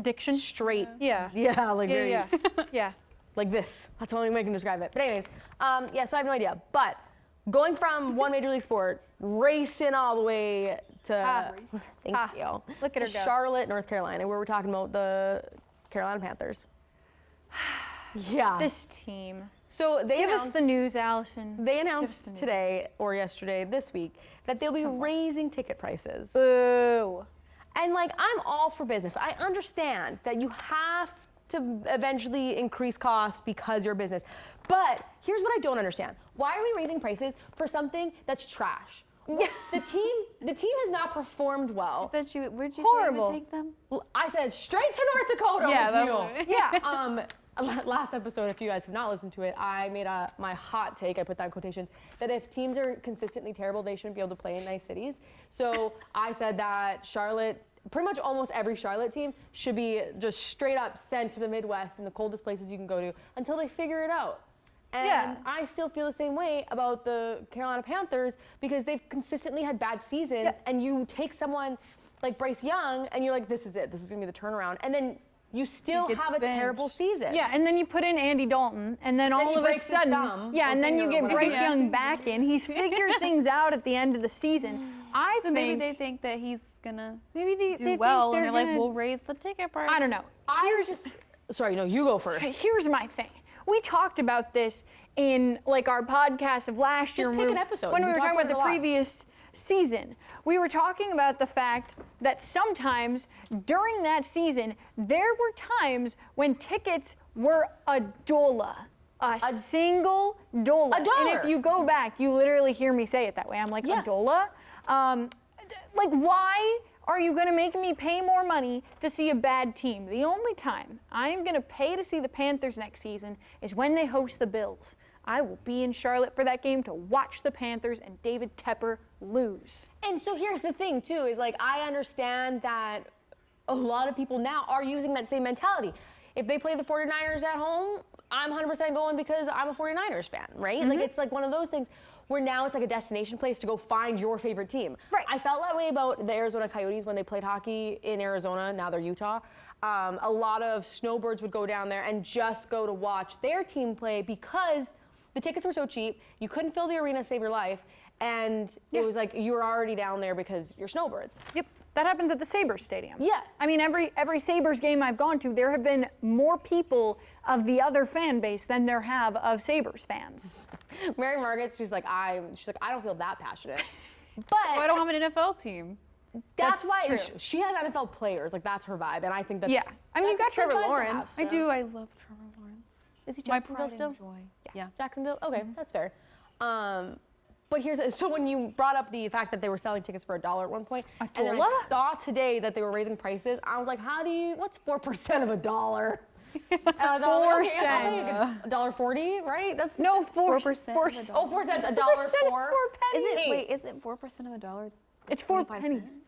Diction? straight, Yeah. like very Yeah. like this. That's the only way I can describe it. But anyways, yeah, so I have no idea. But going from one major league sport, racing all the way to, thank you, look at to her go. Charlotte, North Carolina, where we're talking about the Carolina Panthers. Yeah. This team. So they Give us announced, the news, Allison. they the announced news. today or yesterday, this week, that they'll be raising ticket prices. Boo. And like, I'm all for business. I understand that you have to eventually increase costs because you're a business. But here's what I don't understand. Why are we raising prices for something that's trash? Yeah. The team has not performed well. Where'd you say you Horrible. would take them? I said straight to North Dakota Yeah, with that's you. what I mean. Yeah. Last episode, if you guys have not listened to it, I made my hot take, I put that in quotations, that if teams are consistently terrible, they shouldn't be able to play in nice cities. So I said that Charlotte, pretty much almost every Charlotte team should be just straight up sent to the Midwest and the coldest places you can go to until they figure it out. And Yeah. I still feel the same way about the Carolina Panthers because they've consistently had bad seasons, Yeah. and you take someone like Bryce Young and you're like, this is it, this is gonna be the turnaround. And then you still gets have a terrible benched. season. Yeah, and then you put in Andy Dalton, and then all he of a breaks his sudden, thumb yeah, or and then you finger or get whatever. Bryce Yeah. Young back in. He's figured things out at the end of the season. I So think maybe they think that he's gonna maybe they do think well, they're and they're like, gonna- we'll raise the ticket price. I don't know. Sorry, no, you go first. Here's my thing. We talked about this in like our podcast of last year pick an episode. when we We were talk talking about about it the a lot. previous season. We were talking about the fact that sometimes during that season there were times when tickets were $1. A single dollar. $1. And if you go back, you literally hear me say it that way. I'm like, Yeah. $1? Like, why are you going to make me pay more money to see a bad team? The only time I am going to pay to see the Panthers next season is when they host the Bills. I will be in Charlotte for that game to watch the Panthers and David Tepper lose. And so here's the thing too, is like, I understand that a lot of people now are using that same mentality. If they play the 49ers at home, I'm 100% going because I'm a 49ers fan, right? Like, it's like one of those things where now it's like a destination place to go find your favorite team. Right. I felt that way about the Arizona Coyotes when they played hockey in Arizona, now they're Utah. A lot of snowbirds would go down there and just go to watch their team play because the tickets were so cheap, you couldn't fill the arena, save your life, and it was like you were already down there because you're snowbirds. Yep. That happens at the Sabres Stadium. Yeah. I mean, every Sabres game I've gone to, there have been more people of the other fan base than there have of Sabres fans. Mary Margaret, she's like, I don't feel that passionate. But Oh, I don't have an NFL team. that's That's why true. she has NFL players, like that's her vibe, and I think that's Yeah. I mean, you got that's a good Trevor vibe to Lawrence. have, I so. do. I love Trevor Lawrence. Is he My Jacksonville pride still? and joy. Yeah. Jacksonville? Okay, that's fair. But so when you brought up the fact that they were selling tickets for $1 at one point, and then I $1? saw today that they were raising prices, I was like, what's 4% of $1? And I thought, 4 okay, cents. $1.40, right? That's No, 4 4% four, of a oh, 4 cents, $1.04. It's 4 pennies. Is it 4% of a dollar? It's 4 25 pennies. cents?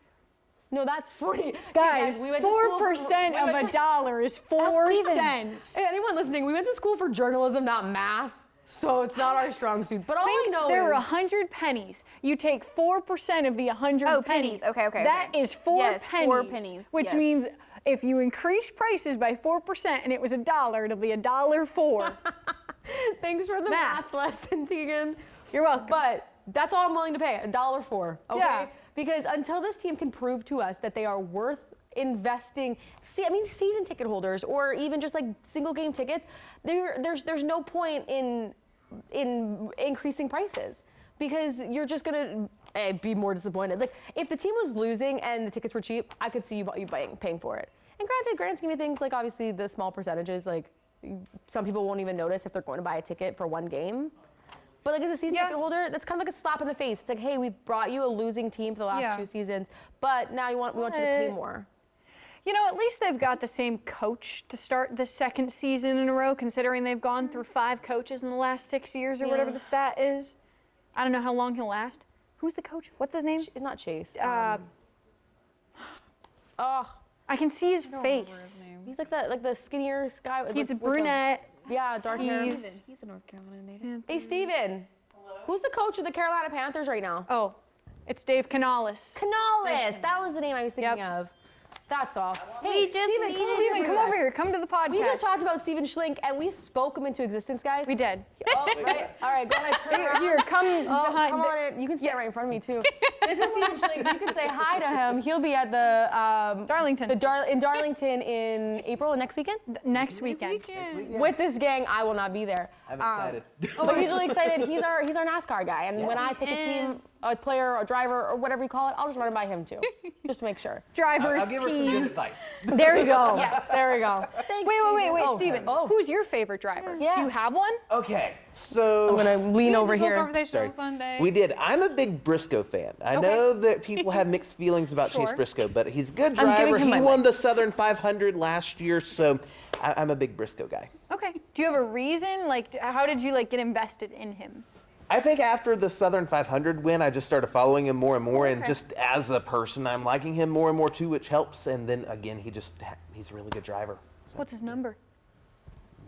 No, that's 40. Okay, Guys, we went to school 4% of a dollar is 4 Steven. cents. Hey, anyone listening, we went to school for journalism, not math, so it's not our strong suit. But all I know There are is 100 pennies. You take 4% of the 100 Oh, pennies. pennies. Okay. That is 4 Yes, pennies. 4 pennies, Which yes. means if you increase prices by 4% and it was $1, it'll be $1.04. thanks for the Math. math lesson, Tegan. You're welcome. But that's all I'm willing to pay, $1.04. Okay? Yeah. Because until this team can prove to us that they are worth investing, season ticket holders or even just like single game tickets, there's no point in increasing prices because you're just gonna be more disappointed. Like if the team was losing and the tickets were cheap, I could see you paying for it. And granted, grand scheme of things, like obviously the small percentages, like some people won't even notice if they're going to buy a ticket for one game. But like as a season ticket holder, that's kind of like a slap in the face. It's like, hey, we've brought you a losing team for the last 2 seasons, but now we want you to pay more. You know, at least they've got the same coach to start the second season in a row, considering they've gone through 5 coaches in the last 6 years or whatever the stat is. I don't know how long he'll last. Who's the coach? What's his name? It's not Chase. I can see his face. He's like the skinnier guy. He's a with brunette. Yeah, dark hair. He's He's a North Carolina native. Hey, Steven. Who's the coach of the Carolina Panthers right now? oh, it's Dave Canales. Canales. That was the name I was thinking Yep. of. That's all. We just Steven, need come over Steven, here. come over here. Come to the podcast. We just talked about Steven Schlink, and we spoke him into existence, guys. We did. Oh, right. All right, go ahead. Turn around. Here, come Oh, behind. come on in. You can stand right in front of me too. This is Steven Schlink. You can say hi to him. He'll be at the Darlington. in Darlington in April next weekend. Next weekend. With this gang, I will not be there. I'm excited. But he's really excited. He's our NASCAR guy, and when I pick a team, a player, a driver, or whatever you call it, I'll just run it by him too, just to make sure. Drivers, I'll give her some good teams. advice. There we go. Yes. There we go. Wait, Oh, Steven. oh. Who's your favorite driver? Yeah. Do you have one? Okay, so I'm gonna lean over This whole here. conversation Sorry. on Sunday. we did. I'm a big Briscoe fan. I know that people have mixed feelings about Chase Sure. Briscoe, but he's a good I'm giving driver. him He my won mic. the Southern 500 last year, so I'm a big Briscoe guy. Okay. Do you have a reason? Like, how did you get invested in him? I think after the Southern 500 win, I just started following him more and more, and Okay. just as a person, I'm liking him more and more too, which helps. And then again, he's a really good driver. So, What's his number?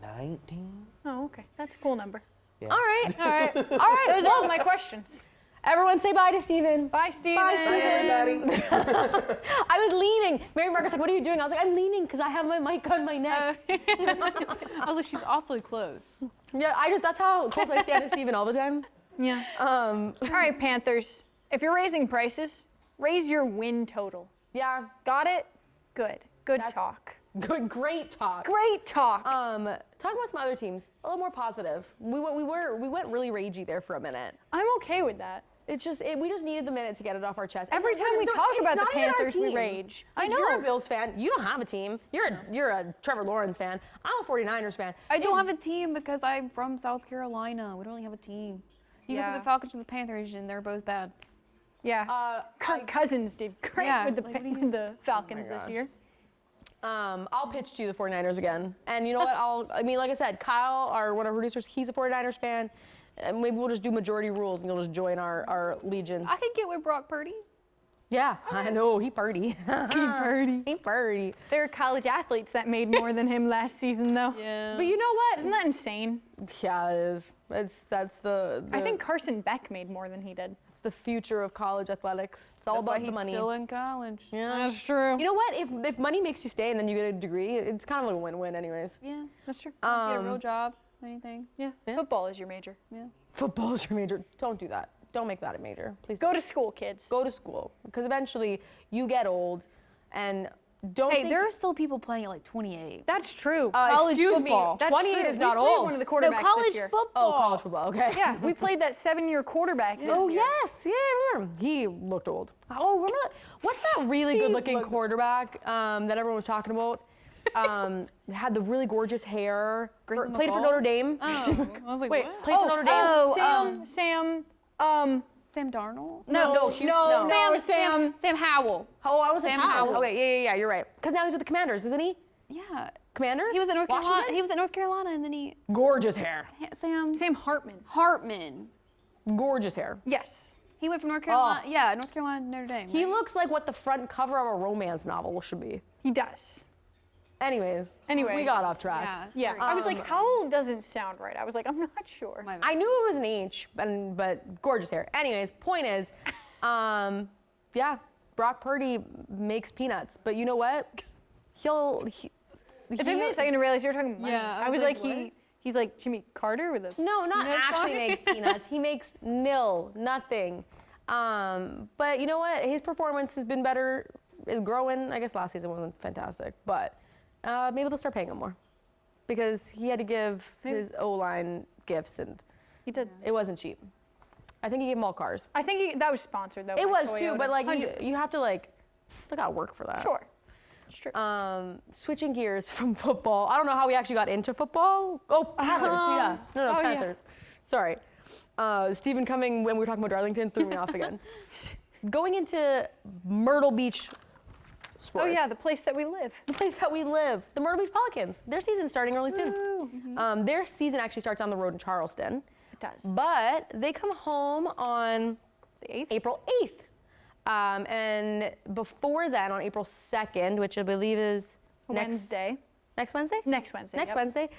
19? Oh, okay. That's a cool number. Yeah. All right. All right. All right. Those are all my questions. Everyone say bye to Steven. Bye, Steven. Bye, Bye, Steven. everybody. I was leaning. Mary Margaret's like, what are you doing? I was like, I'm leaning because I have my mic on my neck. I was like, she's awfully close. Yeah, that's how close I stand to Steven all the time. Yeah. All right, Panthers. If you're raising prices, raise your win total. Yeah, Got it? Good. Good That's- talk. good, great talk. Great talk. Talking about some other teams, a little more positive. We went really ragey there for a minute. I'm okay with that. It's just we just needed the minute to get it off our chest. Every It's time we not- talk it's about the not even our Panthers, we team. rage. I Like, know. You're a Bills fan. You don't have a team. You're a Trevor Lawrence fan. I'm a 49ers fan. I don't have a team because I'm from South Carolina. We don't really have a team. You go Yeah. for the Falcons or the Panthers, and they're both bad. Yeah. Kirk Cousins did great Yeah, with the like, what do you- with the Falcons this gosh. year. I'll pitch to you the 49ers again. And you know what? Like I said, Kyle, one of our producers, he's a 49ers fan. And maybe we'll just do majority rules and you'll just join our legions. I could get with Brock Purdy. Yeah, I know. He party. He party. There are college athletes that made more than him last season, though. Yeah. But you know what? Isn't that insane? Yeah, it is. That's the I think Carson Beck made more than he did. the future of college athletics. It's all That's why about the he's money. still in college. Yeah. true. You know what? If money makes you stay and then you get a degree, it's kind of like a win-win, anyways. Yeah. That's true. Get a real job, anything. Yeah. Yeah. Football is your major. Yeah. Football's your major. Don't do that. Don't make that a major, please. Go to school, kids. Go to school because eventually you get old, and don't. Hey, think, there are still people playing at like 28. That's true. College excuse football. Me, That's 28 true. is We not played old. one of the No, quarterbacks college this year. football. Oh, college football. Okay. Yeah, we played that 7-year quarterback this Oh year. yes, yeah, I remember. He looked old. Oh, remember what's that really good-looking quarterback that everyone was talking about? Had the really gorgeous hair. Grayson Played for McCall? Notre Dame. Oh, I was like, Wait, what? Played for Notre Dame. Sam Darnold? No, Houston. Sam Howell. Oh, I was Sam Sam Howell. Howell. Okay, yeah, you're right. Because now he's with the Commanders, isn't he? Yeah. Commanders? He was at North Carolina. Washington? He was at North Carolina, and then he Gorgeous hair. Sam Hartman. Hartman. Gorgeous hair. Yes. He went from North Carolina. Yeah, North Carolina to Notre Dame. He right? looks like what the front cover of a romance novel should be. He does. Anyways, Anyways. we got off track. Yeah. Yeah. sorry. I was like, Howell doesn't sound right. I was like, I'm not sure. My bad. I knew it was an H, but gorgeous hair. Anyways, point is, yeah, Brock Purdy makes peanuts, but you know what? It took me a second to realize you were talking money. Yeah, I was like, what? he's like Jimmy Carter with a. No, not peanut actually farm? makes peanuts. He makes nothing. But you know what? His performance has been better, is growing. I guess last season wasn't fantastic, but maybe they'll start paying him more because he had to give his O-line gifts and He did. it wasn't cheap. I think he gave them all cars. I think that was sponsored though. It by was too, Toyota. but like 100%. you have to still gotta work for that. Sure. It's true. Switching gears from football. I don't know how we actually got into football. Oh, Panthers. Yeah. No, oh, yeah. Panthers. Sorry. Stephen coming when we were talking about Darlington threw me off again. Going into Myrtle Beach, sports. Oh yeah, the place that we live. the place that we live. The Myrtle Beach Pelicans. Their season's starting really soon. Their season actually starts on the road in Charleston. It does. But they come home on The 8th? April 8th. And before then, on April 2nd, which I believe is Wednesday. Next Wednesday? Next Wednesday. Next yep. Wednesday.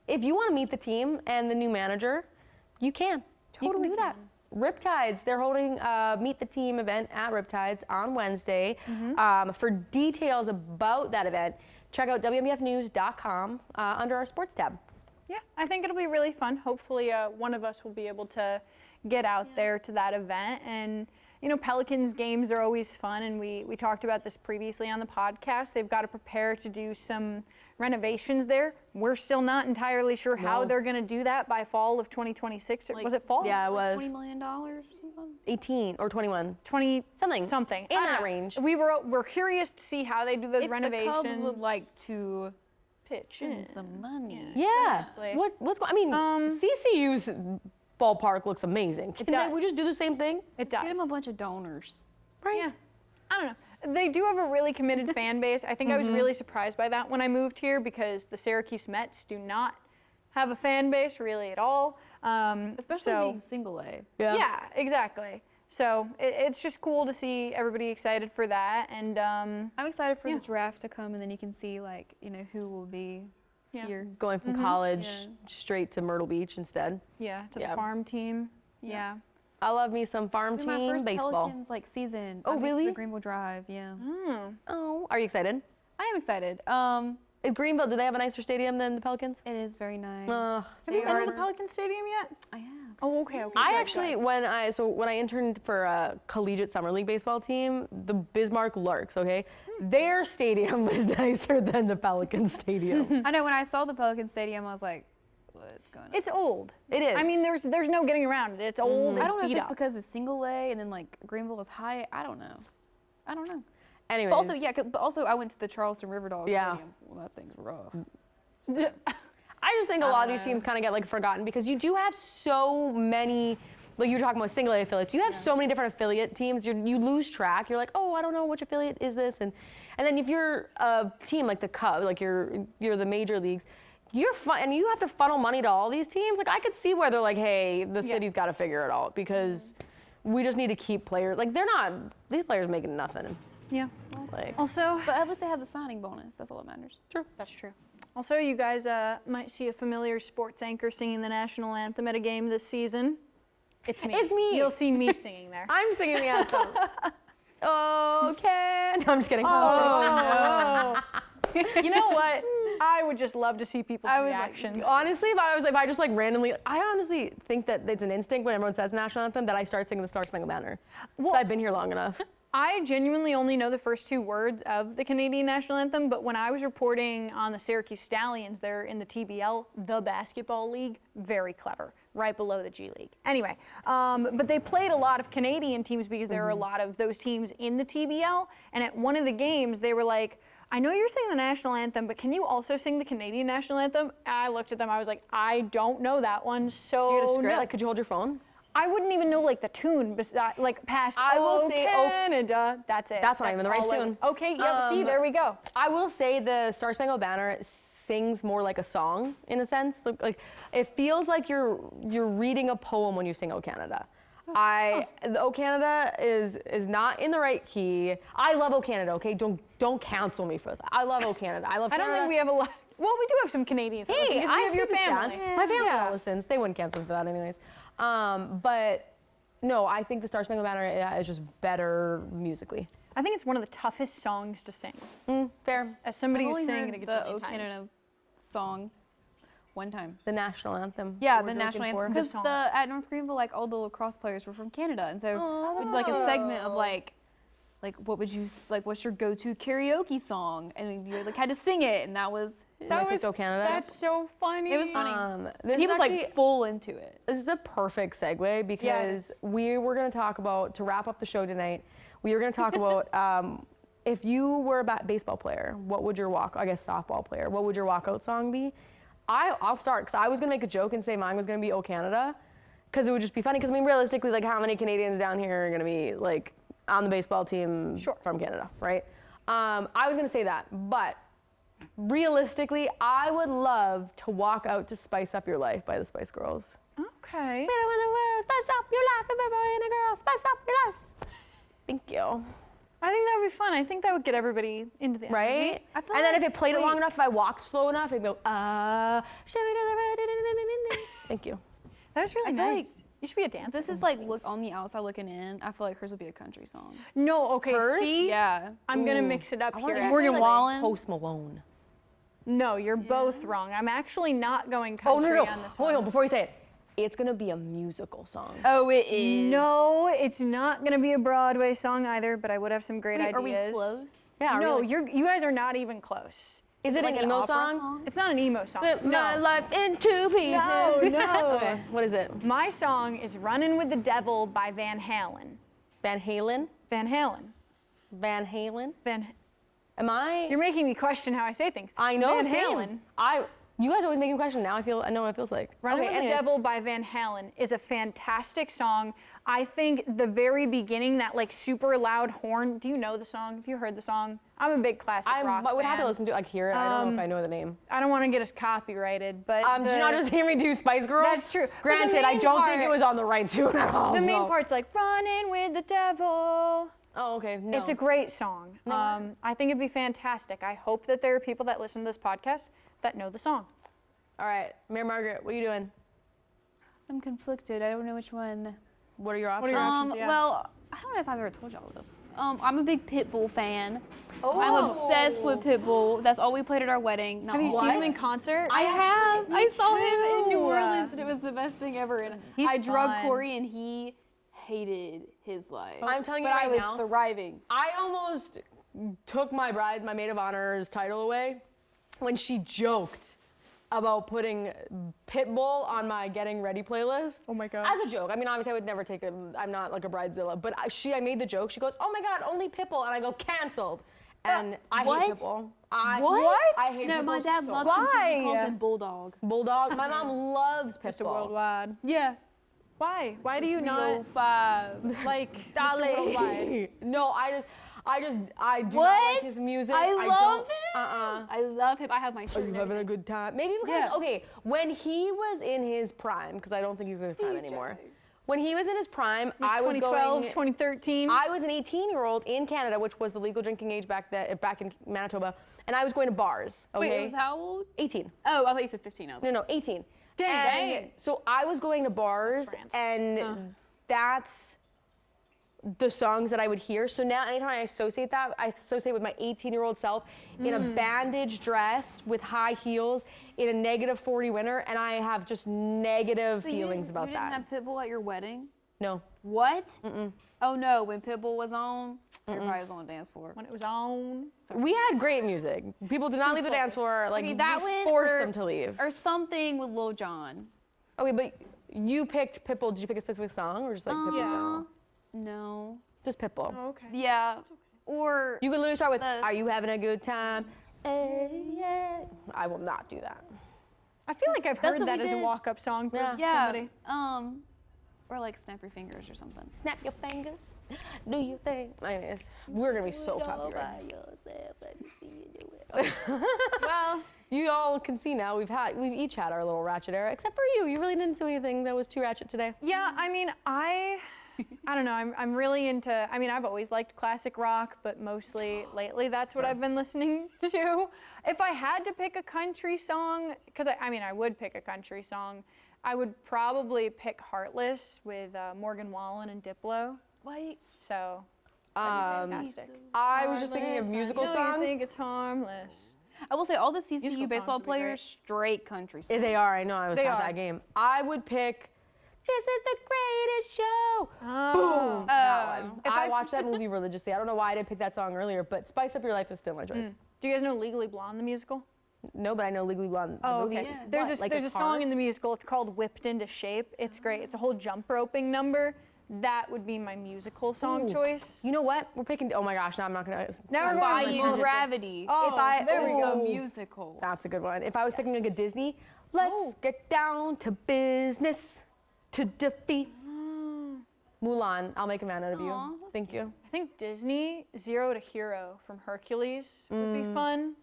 If you want to meet the team and the new manager, you can. Totally you can do that. Riptides, they're holding a Meet the Team event at Riptides on Wednesday. For details about that event, check out WMBFnews.com under our sports tab. Yeah, I think it'll be really fun. Hopefully one of us will be able to get out there to that event. And, you know, Pelicans games are always fun, and we talked about this previously on the podcast. They've got to prepare to do some renovations there. We're still not entirely sure how they're going to do that by fall of 2026. Like- was it fall? Yeah, it was $20 million or something. 18 or 21. 20 Something. something In I don't that know. range. We're curious to see how they do those If renovations. the Cubs would like to pitch in. send some money. Yeah. Exactly. What's going? I mean, CCU's ballpark looks amazing. Can we does. just do the same thing? It does. Get him a bunch of donors. Right. Yeah. I don't know. They do have a really committed fan base. I think I was really surprised by that when I moved here, because the Syracuse Mets do not have a fan base really at all. Especially so, being single A. yeah, exactly. So it's just cool to see everybody excited for that. And I'm excited for Yeah. the draft to come, and then you can see, like, you know, who will be Yeah. here. Going from college Yeah. straight to Myrtle Beach instead. yeah, to Yeah. the farm team. Yeah. I love me some farm It's my team first baseball. Pelicans Oh, season. I missed really? The Greenville Drive, yeah. Oh, are you excited? I am excited. Is Greenville, do they have a nicer stadium than the Pelicans? It is very nice. Ugh. Have you They been are- to the Pelican Stadium yet? I have. Oh, okay. I good, actually, good. when I interned for a collegiate summer league baseball team, the Bismarck Larks, okay, their stadium was nicer than the Pelican Stadium. I know, when I saw the Pelican Stadium, I was like, what's going on? It's old. It is. I mean, there's no getting around it. It's old. I It's don't know if beat it's up. because it's single A and then, like, Greenville is high. I don't know. Anyways, But also, yeah, but also I went to the Charleston River Dogs Yeah. Stadium. Well, that thing's rough. I just think a lot of these teams kind of get like forgotten because you do have so many, like you were talking about single A affiliates. You have so many different affiliate teams. You lose track. You're like, oh, I don't know which affiliate is this, and then if you're a team like the Cubs, like you're the major leagues, and you have to funnel money to all these teams. Like I could see where they're like, hey, the city's got to figure it out because we just need to keep players. Like these players making nothing. Yeah. Like Also, But at least they have the signing bonus. That's all that matters. that's true. Also, you guys might see a familiar sports anchor singing the national anthem at a game this season. It's me. It's me. You'll see me singing there. I'm singing the anthem. Okay. No, I'm just kidding. Oh. You know what? I would just love to see people's I would like- reactions. Honestly, if I just like randomly, I honestly think that it's an instinct when everyone says national anthem that I start singing the Star Spangled Banner. Well- So I've been here long enough. I genuinely only know the first two words of the Canadian national anthem, but when I was reporting on the Syracuse Stallions, they're in the TBL, the basketball league, very clever, right below the G League. Anyway, but they played a lot of Canadian teams because there are a lot of those teams in the TBL, and at one of the games, they were like, I know you're singing the national anthem, but can you also sing the Canadian national anthem? I looked at them, I was like, I don't know that one, so You had a script? no. Like, could you hold your phone? I wouldn't even know like the tune, like past I will "Oh say, oh, Canada." That's it. that's not even the right all I- tune. Okay, yeah. See, there we go. I will say the Star Spangled Banner sings more like a song in a sense. Like it feels like you're reading a poem when you sing "Oh Canada." The "Oh Canada" is not in the right key. I love "Oh Canada." Okay, don't cancel me for that. I love "Oh Canada." I love. I don't Canada. think we have a lot. Well, we do have some Canadians. that listen, Hey, 'cause we I have your see the family. stats. My family Yeah. all listens. They wouldn't cancel for that anyways. But no, I think the Star Spangled Banner is just better musically. I think it's one of the toughest songs to sing. Fair. As somebody I've who's only sang it a heard gazillion the O times. Canada song one time. The national anthem. Yeah, what the we're national looking for. anthem. Because song. at North Greenville, like all the lacrosse players were from Canada, and so we did like a segment of like what's your go-to karaoke song, and you like had to sing it, and that was. I picked "Oh Canada." That's so funny. It was funny. This He is was actually- like full into it. This is the perfect segue because we were going to talk about, to wrap up the show tonight, we were going to talk about if you were a baseball player, what would your softball player, what would your walkout song be? I'll start because I was going to make a joke and say mine was going to be "Oh Canada" because it would just be funny because I mean realistically, like how many Canadians down here are going to be like on the baseball team from Canada, right? I was gonna say that, but realistically, I would love to walk out to Spice Up Your Life by the Spice Girls. Okay. Spice up your life, every boy and a girl, spice up your life. Thank you. I think that would be fun. I think that would get everybody into the energy. Right? I feel And then like- if it played it wait. long enough, if I walked slow enough, it'd go, thank you. That was really I feel like nice. You should be a dancer. This is like look on the outside looking in. I feel like hers would be a country song. No, okay, Hers? see? Yeah. I'm gonna mix it up here. Like Morgan actually. Wallen. Post Malone. No, you're both wrong. I'm actually not going Oh, country no. on this Hold one. on, before you say it. It's gonna be a musical song. Oh, it is. No, it's not gonna be a Broadway song either, but I would have some great Wait, ideas. are we close? Yeah, No, really. you guys are not even close. Is it Like an emo opera song? It's not an emo song. Split my life in two pieces. No. Okay, what is it? My song is Runnin' with the Devil by Van Halen. Van Halen? Van Halen. Van Halen? You're You're making me question how I say things. I know. Van same. Halen. You guys always make me question. Now I know what it feels like. Running with anyways. the Devil by Van Halen is a fantastic song. I think the very beginning, that like super loud horn. Do you know the song? Have you heard the song? I'm a big classic rock I would fan. have to listen to it. Like hear it. I don't know if I know the name. I don't want to get us copyrighted, but Did you not just hear me do Spice Girls? That's true. But the Granted, I main don't think part- it was on the right tune at all. the main so- part's like running with the devil. Oh, okay. No. It's a great song. I think it'd be fantastic. I hope that there are people that listen to this podcast that know the song. All right, Mayor Margaret, what are you doing? I'm conflicted. I don't know which one. What are your are options? your options? Yeah. Well, I don't know if I've ever told y'all this. I'm a big Pitbull fan. Oh. I'm obsessed with Pitbull. That's all we played at our wedding. Not Have you all seen of him in us. concert? I have. I saw him in New too. Orleans, and it was the best thing ever. And He's I drugged fun. Corey, and he hated his life. I'm telling you but right I was now. thriving. I almost took my maid of honor's title away when she joked about putting Pitbull on my getting ready playlist. Oh my God. As a joke. I mean, obviously I would never take I'm not like a bridezilla, but I made the joke. She goes, oh my God, only Pitbull. And I go, canceled. And I what? hate Pitbull. I hate No, Pitbull my dad so loves much. him too. He Why? calls him Bulldog. Bulldog. My mom loves Pitbull. Mr. Worldwide. Yeah. Why? Why do you not 305. like Mr. Dale. Worldwide? No, I do not What? like his music. I love don't- him. I love him. I have my shirt. Are you and having a everything. good time? Maybe because, Yeah. okay, when he was in his prime, because I don't think he's in his prime anymore. When he was in his prime, I was 2012, going. 2013. I was an 18-year-old in Canada, which was the legal drinking age back in Manitoba, and I was going to bars. Okay. Wait, it was how old? 18. Oh, I thought you said 15. I was like, No, 18. Dang. And so I was going to bars, France. and that's the songs that I would hear. So now anytime I associate that, I associate with my 18-year-old self in a bandage dress with high heels in a -40 winter, and I have just negative so you feelings didn't, about you that. didn't have Pitbull at your wedding? No. What? Oh no, when Pitbull was on, everybody was on the dance floor. When it was on. We had great music. People did not leave the dance floor. Like, Okay, that we one forced or- them to leave. Or something with Lil Jon. Okay, but you picked Pitbull. Did you pick a specific song or just like Pitbull? in general? No. Just Pitbull. Okay. Yeah. Or You can literally start with, The- are you having a good time? Yeah. I will not do that. I feel like I've That's heard what that we as a did. walk-up song for yeah. somebody. Or like Snap Your Fingers or something. Snap your fingers. Do you think? Anyways, we're gonna be so copyrighted. Well, You all can see now we've each had our little ratchet era, except for you. You really didn't do anything that was too ratchet today. yeah, I mean, I don't know. I'm really into, I mean, I've always liked classic rock, but mostly lately that's what I've been listening to. If I had to pick a country song, because I would pick a country song, I would probably pick Heartless with Morgan Wallen and Diplo. Wait. So, that'd be fantastic. I was just thinking of musical No, songs. you think it's harmless. I will say all the Musical CCU songs baseball would be players, straight country songs. They are. I know. I was They at are. that game. I would pick. This is the greatest show. Oh. Boom. That one. If I I- watched that movie religiously. I don't know why I didn't pick that song earlier, but Spice Up Your Life is still my choice. Do you guys know Legally Blonde, the musical? No, but I know Legally Blonde. the Oh, movie. okay. What, There's like a it's song hard? in the musical. It's called "Whipped into Shape." It's great. It's a whole jump roping number. That would be my musical song Ooh. choice. You know what? We're picking. Oh my gosh! Now I'm not gonna. Now we're going Bayou musical. Gravity. Oh, there we Ooh, go. a musical. That's a good one. If I was picking a good Disney, let's get down to business to defeat Mulan. I'll make a man out of Aw, you. Thank you. I think Disney, Zero to Hero from Hercules would be fun.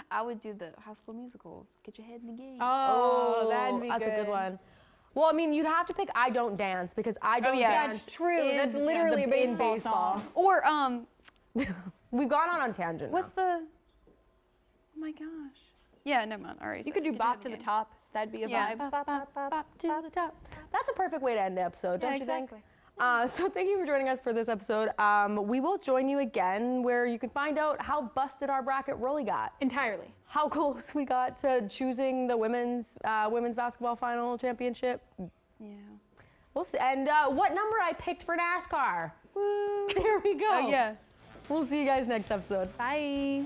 I would do the High School Musical. Get your head in the game. Oh, that'd be That's good. a good one. Well, I mean, you'd have to pick I Don't Dance because I Don't yeah. Dance. That's true. is That's literally a the- in baseball song. Or We've gone on tangent. what's the? Oh my gosh. Yeah, never mind. All right. You could do Bop to the Top. That'd be a Yeah. vibe. Bop, bop, bop, bop, to the top. That's a perfect way to end the episode, don't Yeah, you think? exactly. So thank you for joining us for this episode. We will join you again where you can find out how busted our bracket really got. Entirely. How close we got to choosing the women's basketball final championship. Yeah. We'll see. And what number I picked for NASCAR. Woo. There we go. Oh yeah. We'll see you guys next episode. Bye.